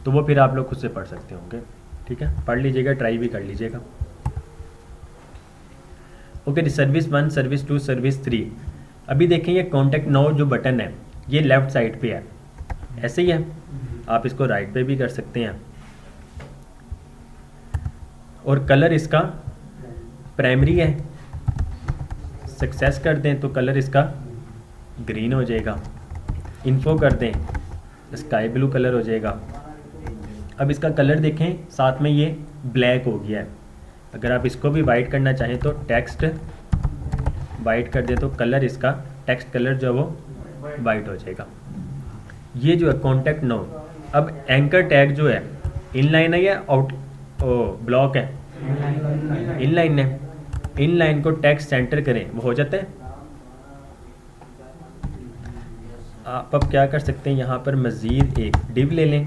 तो वो फिर आप लोग खुद से पढ़ सकते होंगे। ठीक है, पढ़ लीजिएगा, ट्राई भी कर लीजिएगा। ओके जी, सर्विस 1, सर्विस 2, सर्विस 3। अभी देखें ये कॉन्टैक्ट नाउ जो बटन है ये लेफ़्ट साइड पे है, ऐसे ही है। आप इसको राइट पे भी कर सकते हैं और कलर इसका प्राइमरी है। सक्सेस कर दें तो कलर इसका ग्रीन हो जाएगा। इन्फो कर दें स्काई ब्लू कलर हो जाएगा। अब इसका कलर देखें साथ में ये ब्लैक हो गया है। अगर आप इसको भी वाइट करना चाहें तो टेक्स्ट वाइट कर दें तो कलर इसका टेक्स्ट कलर जो है वो वाइट हो जाएगा। ये जो है कॉन्टैक्ट नो। अब एंकर टैग जो है इनलाइन है या आउट ब्लॉक है? इनलाइन है। इनलाइन को टेक्स्ट सेंटर करें, वो हो जाता है। आप अब क्या कर सकते हैं, यहाँ पर मज़ीद एक डिव ले लें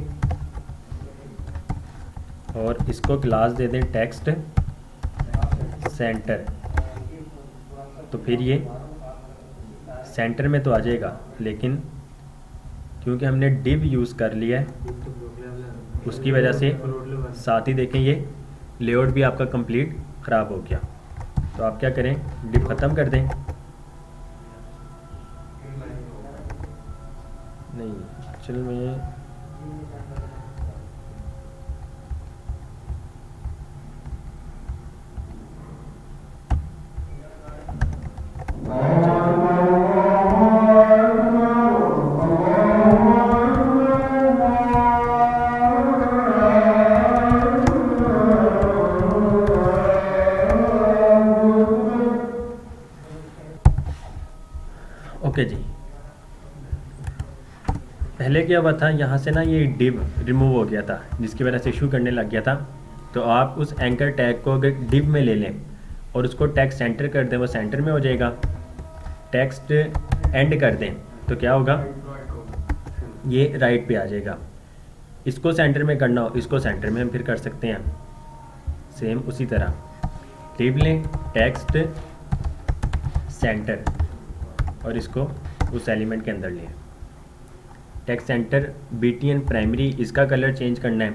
और इसको क्लास दे दें टेक्स्ट सेंटर। तो फिर ये सेंटर में तो आ जाएगा, लेकिन क्योंकि हमने डिव यूज़ कर लिया है उसकी वजह से साथ ही देखें ये लेआउट भी आपका कंप्लीट ख़राब हो गया। तो आप क्या करें, डिव ख़त्म कर दें। नहीं चल मैं ओके जी। पहले क्या हुआ था, यहाँ से ना ये डिव रिमूव हो गया था जिसकी वजह से इशू करने लग गया था। तो आप उस एंकर टैग को अगर डिव में ले लें और उसको टेक्स्ट सेंटर कर दें, वो सेंटर में हो जाएगा। टेक्स्ट एंड कर दें तो क्या होगा, ये राइट पे आ जाएगा। इसको सेंटर में करना हो, इसको सेंटर में हम फिर कर सकते हैं सेम उसी तरह। डिव लें टेक्स्ट सेंटर और इसको उस एलिमेंट के अंदर लें। टेक्स्ट सेंटर BTN प्राइमरी, इसका कलर चेंज करना है,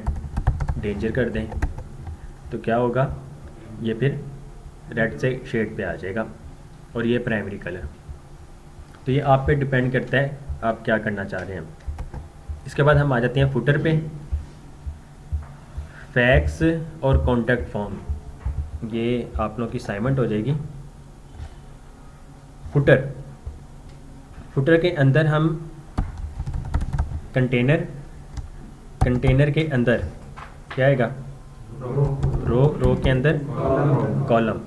डेंजर कर दें तो क्या होगा, ये फिर रेड से शेड पे आ जाएगा और ये प्राइमरी कलर। तो ये आप पे डिपेंड करता है आप क्या करना चाह रहे हैं। इसके बाद हम आ जाते हैं फुटर पे। फैक्स और कॉन्टैक्ट फॉर्म, ये आप लोगों की असाइनमेंट हो जाएगी। फुटर के अंदर हम कंटेनर के अंदर क्या आएगा, रो के अंदर कॉलम।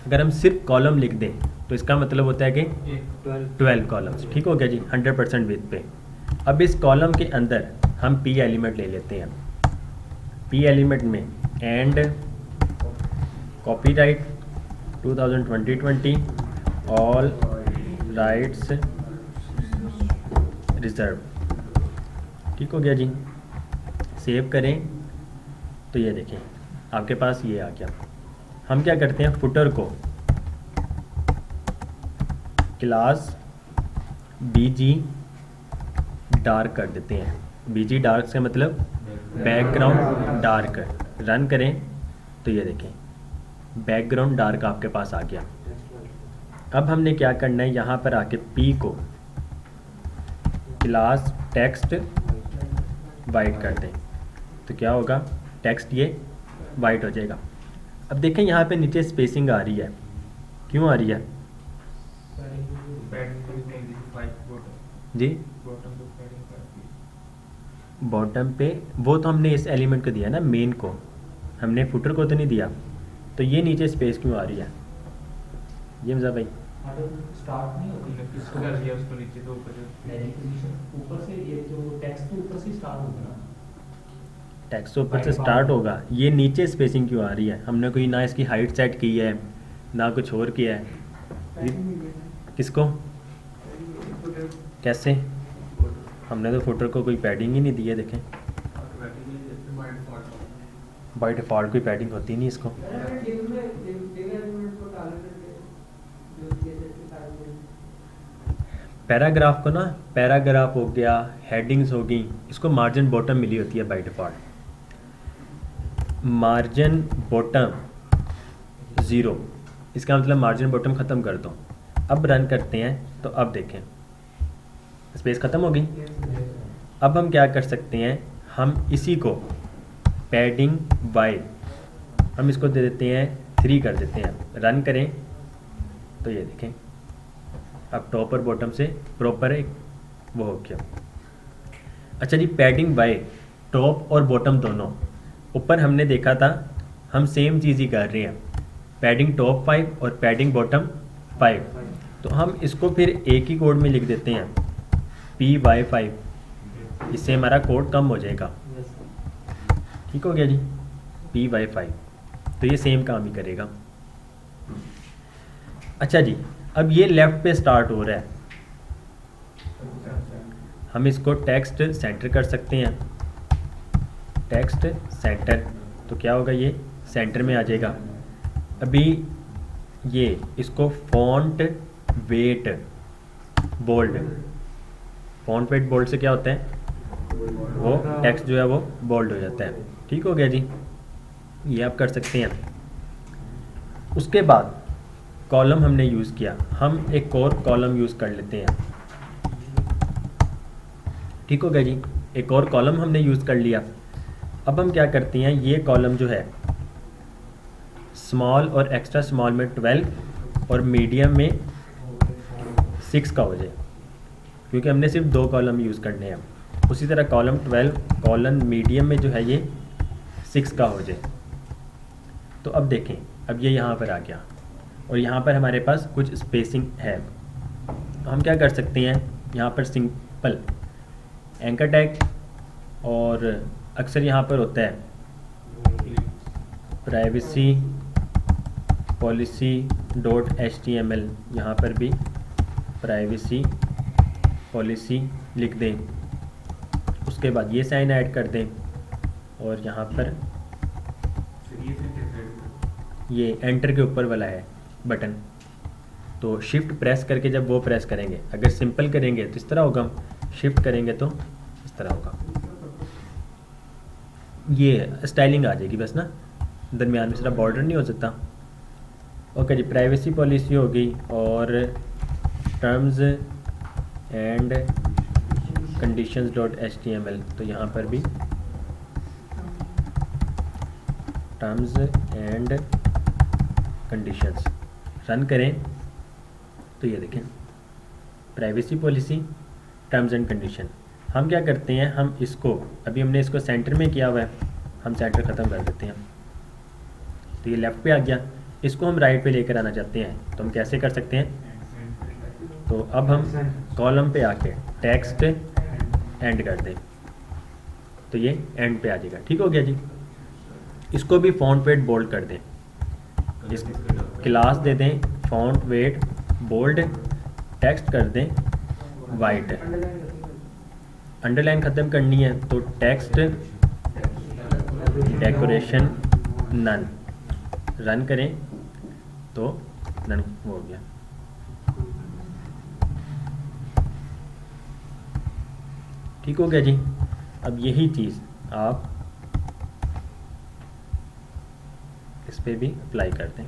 अगर हम सिर्फ कॉलम लिख दें तो इसका मतलब होता है कि 12 कॉलम्स। ठीक हो गया जी, 100% विथ पे। अब इस कॉलम के अंदर हम P एलिमेंट ले लेते हैं। P एलिमेंट में and copyright 2020 all rights reserve. ठीक हो गया जी, सेव करें तो ये देखें आपके पास ये आ गया। हम क्या करते हैं, फुटर को क्लास BG डार्क कर देते हैं। BG डार्क से मतलब बैकग्राउंड डार्क। रन करें तो ये देखें बैकग्राउंड डार्क आपके पास आ गया। अब हमने क्या करना है, यहाँ पर आके P को क्लास टेक्स्ट वाइट कर दें तो क्या होगा, टेक्स्ट ये वाइट हो जाएगा। अब देखें यहाँ पे नीचे स्पेसिंग आ रही है, क्यों आ रही है जी? बॉटम पे वो तो हमने इस एलिमेंट को दिया ना, मेन को, हमने फुटर को तो नहीं दिया। तो ये नीचे स्पेस क्यों आ रही है ये मज़ा भाई? स्टार्ट नहीं होती किसको कर दिया उसको नीचे तो ऊपर पोजीशन ऊपर से, ये जो टेक्स्ट तो ऊपर से स्टार्ट होगा ना, टेक्स्ट तो ऊपर से स्टार्ट होगा। ये नीचे स्पेसिंग क्यों आ रही है? हमने कोई ना इसकी हाइट सेट की है ना कुछ और किया है। किसको कैसे? हमने तो फुटर को कोई पैडिंग ही नहीं दी है। देखें बाय डिफ़ॉल्ट कोई पैडिंग होती नहीं इसको। पैराग्राफ को ना, पैराग्राफ हो गया, हेडिंग्स हो गई, इसको मार्जिन बॉटम मिली होती है बाय डिफ़ॉल्ट। मार्जिन बॉटम 0, इसका मतलब मार्जिन बॉटम ख़त्म कर दो। अब रन करते हैं तो अब देखें स्पेस ख़त्म हो गई। अब हम क्या कर सकते हैं, हम इसी को पैडिंग बाय हम इसको दे देते हैं 3 कर देते हैं। रन करें तो ये देखें अब टॉप और बॉटम से प्रॉपर एक वो हो गया। अच्छा जी, पैडिंग बाय टॉप और बॉटम दोनों, ऊपर हमने देखा था हम सेम चीज़ ही कर रहे हैं, पैडिंग टॉप 5 और पैडिंग बॉटम 5। तो हम इसको फिर एक ही कोड में लिख देते हैं PY5, इससे हमारा कोड कम हो जाएगा। ठीक हो गया जी, PY5, तो ये सेम काम ही करेगा। अच्छा जी, अब ये लेफ़्ट पे स्टार्ट हो रहा है, हम इसको टेक्स्ट सेंटर कर सकते हैं, टेक्स्ट सेंटर, तो क्या होगा, ये सेंटर में आ जाएगा। अभी ये इसको font weight bold, font weight bold से क्या होता है, वो टेक्स्ट जो है वो बोल्ड हो जाता है। ठीक हो गया जी, ये आप कर सकते हैं। उसके बाद कॉलम हमने यूज़ किया, हम एक और कॉलम यूज़ कर लेते हैं। ठीक हो गया जी, एक और कॉलम हमने यूज़ कर लिया। अब हम क्या करते हैं, ये कॉलम जो है स्मॉल और एक्स्ट्रा स्मॉल में 12 और मीडियम में 6 का हो जाए, क्योंकि हमने सिर्फ 2 कॉलम यूज़ करने हैं। उसी तरह कॉलम 12 कॉलन मीडियम में जो है ये 6 का हो जाए। तो अब देखें, अब ये यहाँ पर आ गया और यहाँ पर हमारे पास कुछ स्पेसिंग है, तो हम क्या कर सकते हैं, यहाँ पर सिंपल एंकर टैग, और अक्सर यहाँ पर होता है प्राइवेसी पॉलिसी .html, यहाँ पर भी प्राइवेसी पॉलिसी लिख दें, उसके बाद ये साइन ऐड कर दें, और यहाँ पर ये एंटर के ऊपर वाला है बटन, तो शिफ्ट प्रेस करके जब वो प्रेस करेंगे, अगर सिंपल करेंगे तो इस तरह होगा, शिफ्ट करेंगे तो इस तरह होगा, ये स्टाइलिंग आ जाएगी बस ना, दरमियान में सिर्फ बॉर्डर नहीं हो सकता। ओके जी, प्राइवेसी पॉलिसी हो गई, और टर्म्स एंड कंडीशंस .html, तो यहाँ पर भी टर्म्स एंड कंडीशंस रन करें, तो ये देखें privacy policy terms and condition. हम क्या करते हैं, हम इसको, अभी हमने इसको सेंटर में किया हुआ है, हम सेंटर ख़त्म कर देते हैं, तो ये लेफ़्ट पे आ गया। इसको हम राइट पे लेकर आना चाहते हैं, तो हम कैसे कर सकते हैं, तो अब हम कॉलम पे आके टेक्स्ट एंड कर दें, तो ये एंड पे आ जाएगा। ठीक हो गया जी, इसको भी फॉन्ट वेट बोल्ड कर दें, इस क्लास दे दें फॉन्ट वेट बोल्ड, टेक्स्ट कर दें वाइट, अंडरलाइन ख़त्म करनी है तो टेक्स्ट डेकोरेशन नन, रन करें तो नन हो गया। ठीक हो गया जी, अब यही चीज़ आप इस पे भी अप्लाई कर दें,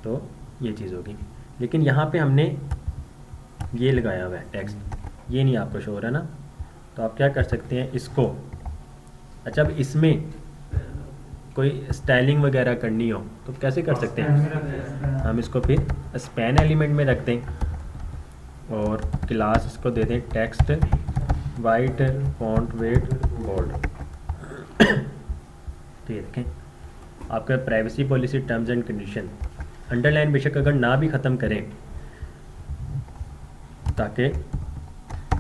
तो ये चीज़ होगी। लेकिन यहाँ पे हमने ये लगाया हुआ है टेक्स्ट, ये नहीं आपको शो हो रहा ना, तो आप क्या कर सकते हैं इसको, अच्छा अब इसमें कोई स्टाइलिंग वगैरह करनी हो तो कैसे कर सकते हैं, हम इसको फिर स्पैन एलिमेंट में रख दें, और क्लास इसको दे दें text white font weight bold. तो ये देखें आपका privacy policy terms and condition, underline बेशक अगर ना भी ख़त्म करें ताकि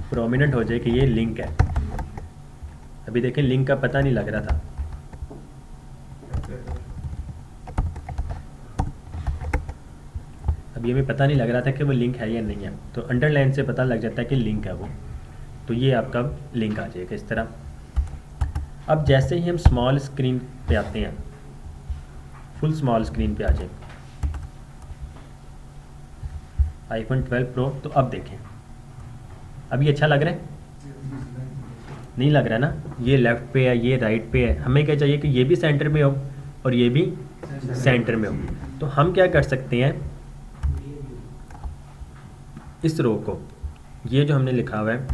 प्रोमिनेंट हो जाए कि ये लिंक है। अभी देखें लिंक का पता नहीं लग रहा था, अभी हमें पता नहीं लग रहा था कि वो लिंक है या नहीं है, तो अंडरलाइन से पता लग जाता है कि लिंक है वो, तो ये आपका लिंक आ जाएगा इस तरह। अब जैसे ही हम स्मॉल स्क्रीन पे आते हैं, फुल स्मॉल स्क्रीन पे आ जाए iPhone 12 Pro, तो अब देखें अभी अच्छा लग रहा है, नहीं लग रहा ना, ये लेफ़्ट पे है ये राइट पे है, हमें क्या चाहिए कि ये भी सेंटर में हो और ये भी सेंटर में हो। तो हम क्या कर सकते हैं, इस रो को, ये जो हमने लिखा हुआ है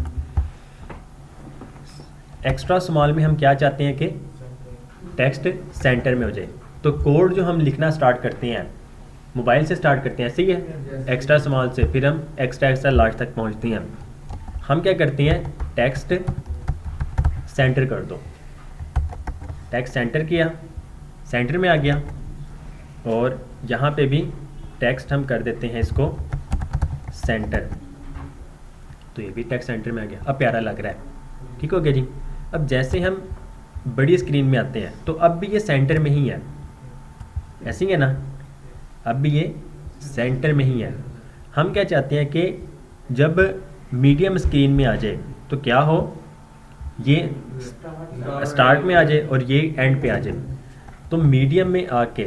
एक्स्ट्रा स्मॉल में, हम क्या चाहते हैं कि टेक्स्ट सेंटर में हो जाए, तो कोड जो हम लिखना स्टार्ट करते हैं मोबाइल से स्टार्ट करते हैं, सही है, एक्स्ट्रा स्मॉल से, फिर हम एक्स्ट्रा लार्ज तक पहुंचते हैं। हम क्या करते हैं, टेक्स्ट सेंटर कर दो, टेक्स्ट सेंटर किया, सेंटर में आ गया, और यहाँ पे भी टेक्स्ट हम कर देते हैं इसको सेंटर, तो ये भी टेक्स्ट सेंटर में आ गया। अब प्यारा लग रहा है, ठीक हो गया जी। अब जैसे हम बड़ी स्क्रीन में आते हैं तो अब भी ये सेंटर में ही है, ऐसे ही है ना, अब भी ये सेंटर में ही है। हम क्या चाहते हैं कि जब मीडियम स्क्रीन में आ जाए तो क्या हो, ये स्टार्ट में आ जाए और ये एंड पे आ जाए। तो मीडियम में आके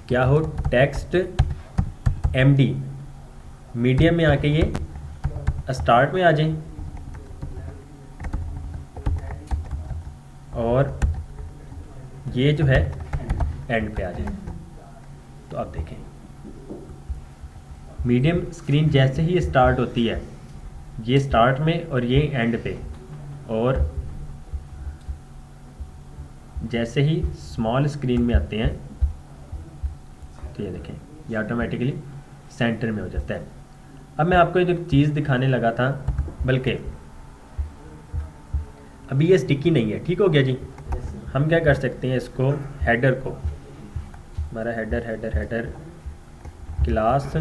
क्या हो, टेक्स्ट एमडी मीडियम में आके ये स्टार्ट में आ जाए और ये जो है एंड पे आ जाए। तो आप देखें मीडियम स्क्रीन जैसे ही स्टार्ट होती है, ये स्टार्ट में और ये एंड पे, और जैसे ही स्मॉल स्क्रीन में आते हैं तो ये देखें ये ऑटोमेटिकली सेंटर में हो जाता है। अब मैं आपको एक चीज़ दिखाने लगा था, बल्कि अभी ये स्टिकी नहीं है, ठीक हो गया जी। हम क्या कर सकते हैं, इसको हेडर को, हमारा हेडर क्लास,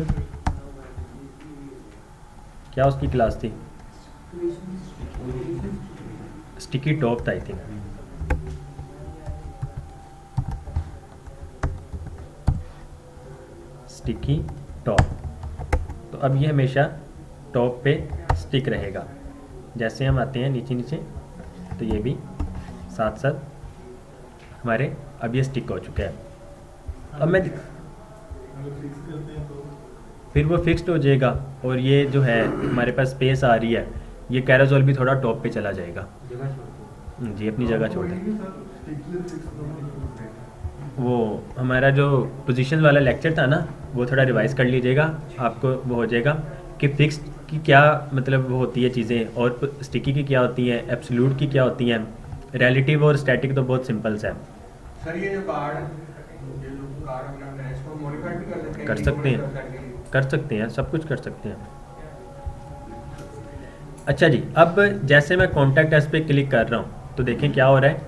क्या उसकी क्लास थी, स्टिकी टॉप था आई थिंक। स्टिकी टॉप, तो अब ये हमेशा टॉप पे स्टिक रहेगा। जैसे हम आते हैं नीचे नीचे तो ये भी साथ साथ हमारे अब ये स्टिक हो चुका है। अब मैं फिर वो फिक्स्ड हो जाएगा और ये जो है हमारे पास स्पेस आ रही है, ये कैराजोल भी थोड़ा टॉप पे चला जाएगा जी, अपनी जगह छोड़ दें। वो हमारा जो पोजीशन वाला लेक्चर था ना, वो थोड़ा रिवाइज कर लीजिएगा, आपको वो हो जाएगा कि फिक्स्ड की क्या मतलब वो होती है चीज़ें, और स्टिकी की क्या होती हैं, एब्सोल्यूट की क्या होती हैं, रिलेटिव और स्टैटिक तो बहुत सिंपल सा है। सर ये जो कार्ड बनाना है इसको मॉडिफाई भी कर सकते हैं, कर सकते हैं, सब कुछ कर सकते हैं। अच्छा जी, अब जैसे मैं कॉन्टैक्ट एस पे क्लिक कर रहा हूँ तो देखें क्या हो रहा है,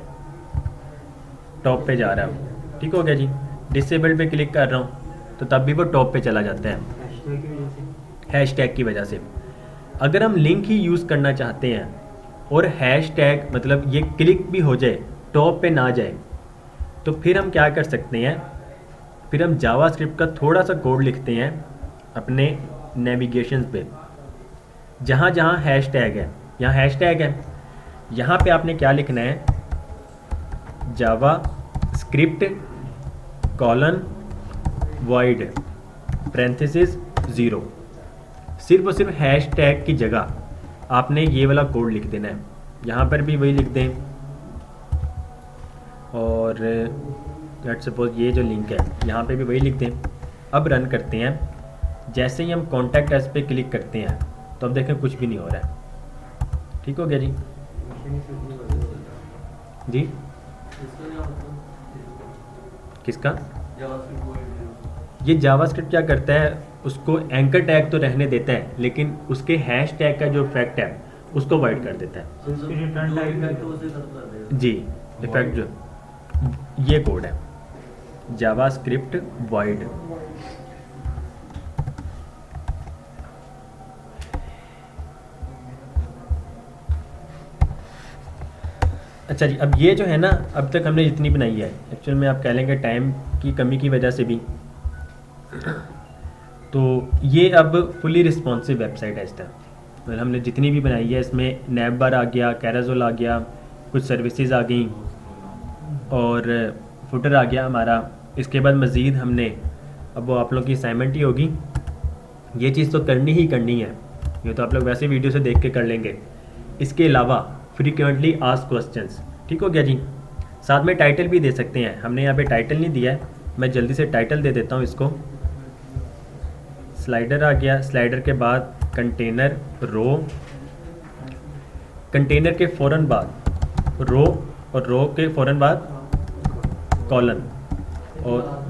टॉप पे जा रहा है, ठीक हो गया जी। डिसेबल पे क्लिक कर रहा हूँ तो तब भी वो टॉप पे चला जाता है, हैशटैग की वजह से। अगर हम लिंक ही यूज़ करना चाहते हैं और हैशटैग मतलब ये क्लिक भी हो जाए, टॉप पे ना जाए, तो फिर हम क्या कर सकते हैं, फिर हम जावास्क्रिप्ट का थोड़ा सा कोड लिखते हैं अपने नेविगेशन पे, जहाँ जहाँ हैशटैग है, यहाँ हैशटैग है, यहाँ पे आपने क्या लिखना है, जावास्क्रिप्ट कॉलन वॉइड पैरेंथेसिस 0। सिर्फ और सिर्फ हैशटैग की जगह आपने ये वाला कोड लिख देना है। यहाँ पर भी वही लिख दें, और लेट्स सपोज ये जो लिंक है यहाँ पे भी वही लिख दें। अब रन करते हैं। जैसे ही हम कॉन्टैक्ट एस पे क्लिक करते हैं तो अब देखें कुछ भी नहीं हो रहा है, ठीक हो गया जी। जी किसका, ये जावास्क्रिप्ट क्या करता है, उसको एंकर टैग तो रहने देता है, लेकिन उसके हैश टैग का जो इफेक्ट है उसको वाइड कर देता है जी। इफेक्ट जो ये कोड है जावास्क्रिप्ट वाइड। अच्छा जी, अब ये जो है ना, अब तक हमने जितनी बनाई है, एक्चुअल में आप कह लेंगे टाइम की कमी की वजह से भी, तो ये अब फुली रिस्पॉन्सिव वेबसाइट है इस टाइम। मतलब हमने जितनी भी बनाई है इसमें नैब बार आ गया, कैराजोल आ गया, कुछ सर्विसेज आ गई और फुटर आ गया हमारा। इसके बाद मज़ीद हमने, अब वो आप लोग की असाइनमेंट ही होगी, ये चीज़ तो करनी ही करनी है, ये तो आप लोग वैसे वीडियो से देख के कर लेंगे। इसके अलावा फ्रीक्वेंटली आस्क्ड क्वेश्चंस, ठीक हो गया जी। साथ में टाइटल भी दे सकते हैं, हमने यहाँ पे टाइटल नहीं दिया है, मैं जल्दी से टाइटल दे देता हूँ इसको। स्लाइडर आ गया, स्लाइडर के बाद कंटेनर रो, कंटेनर के फ़ौरन बाद रो, और रो के फ़ौरन बाद कॉलन, और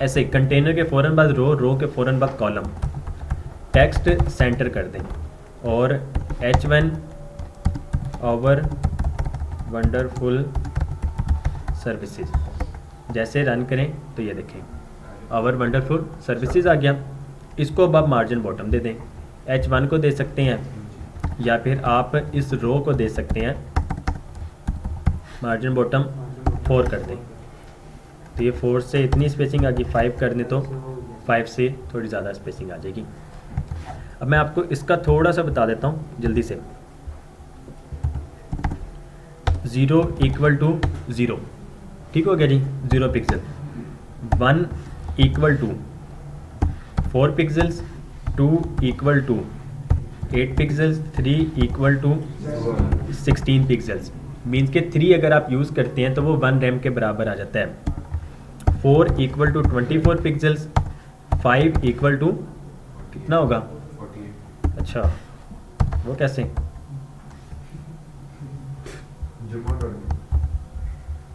ऐसे कंटेनर के फ़ौरन बाद रो, रो के फ़ौरन बाद कॉलम। टेक्स्ट सेंटर कर दें और H1 आवर वंडरफुल सर्विसेज जैसे रन करें तो ये देखें आवर वंडरफुल सर्विसेज आ गया। इसको अब आप मार्जिन बॉटम दे दें, H1 को दे सकते हैं या फिर आप इस रो को दे सकते हैं मार्जिन बॉटम 4 कर दें। तो ये 4 से इतनी स्पेसिंग आ गई, 5 कर दें तो 5 से थोड़ी ज़्यादा स्पेसिंग आ जाएगी। अब मैं आपको इसका थोड़ा सा बता देता हूँ जल्दी से। 0 इक्वल टू 0, ठीक हो गया जी, 0 pixel. 1 equal to 4 pixels, 2 equal to 8 pixels, 3 equal to 16 pixels. Means के 3 अगर आप यूज़ करते हैं तो वो 1 रैम के बराबर आ जाता है। 4 equal to 24 pixels, 5 equal to कितना होगा? 48। अच्छा, वो कैसे?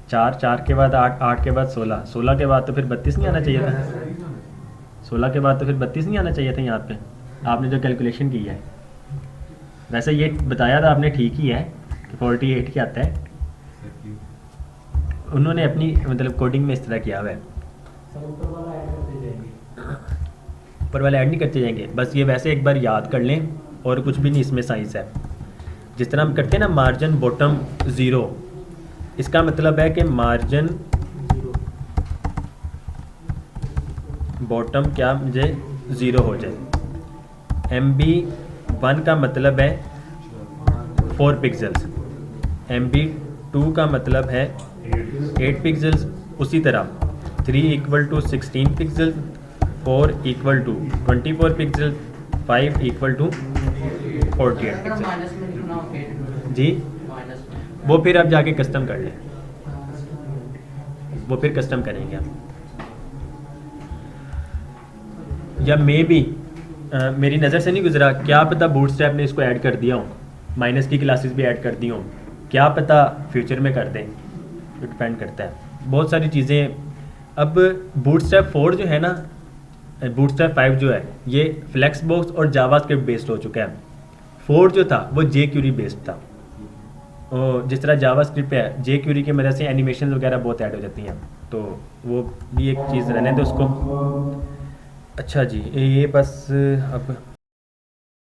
4 के बाद 8 के बाद 16 के बाद तो फिर 32 नहीं आना चाहिए था। 16 के बाद तो फिर 32 नहीं आना चाहिए था यहाँ पे, आपने जो कैलकुलेशन की है। वैसे ये बताया था आपने, ठीक ही है कि 48 क्या आता है। उन्होंने अपनी मतलब कोडिंग में इस तरह किया हुआ है। सर ऊपर वाला ऐड करते जाएंगे। ऊपर वाले ऐड नहीं करते जाएंगे, बस ये वैसे एक बार याद कर लें और कुछ भी नहीं इसमें साइंस है। जिस तरह हम करते हैं ना मार्जिन बॉटम 0, इसका मतलब है कि मार्जिन बॉटम क्या मुझे 0 हो जाए। MB1 का मतलब है 4 पिक्सल्स, MB2 का मतलब है 8 पिक्सल्स। उसी तरह 3 equal to 16 pixels, 4 equal to 24 pixels, 5 equal to 48 pixel. Minus में लिखना हो फिर जी, माइनस में वो फिर आप जाके कस्टम कर लें, वो फिर कस्टम करेंगे हम। या मे भी मेरी नज़र से नहीं गुजरा, क्या पता बूटस्ट्रैप ने इसको ऐड कर दिया हो, माइनस की क्लासेस भी ऐड कर दी हों, क्या पता फ्यूचर में कर दें, डिपेंड करता है बहुत सारी चीज़ें। अब बूटस्ट्रैप 4 जो है ना, बूटस्ट्रैप 5 जो है, ये फ्लेक्सबॉक्स और जावास्क्रिप्ट बेस्ड हो चुका है। 4 जो था वो jQuery बेस्ड था। और जिस तरह जावास्क्रिप्ट है, jQuery की मदद से एनिमेशन वगैरह बहुत ऐड हो जाती हैं, तो वो भी एक चीज़ रहने दो उसको। अच्छा जी, ये बस अब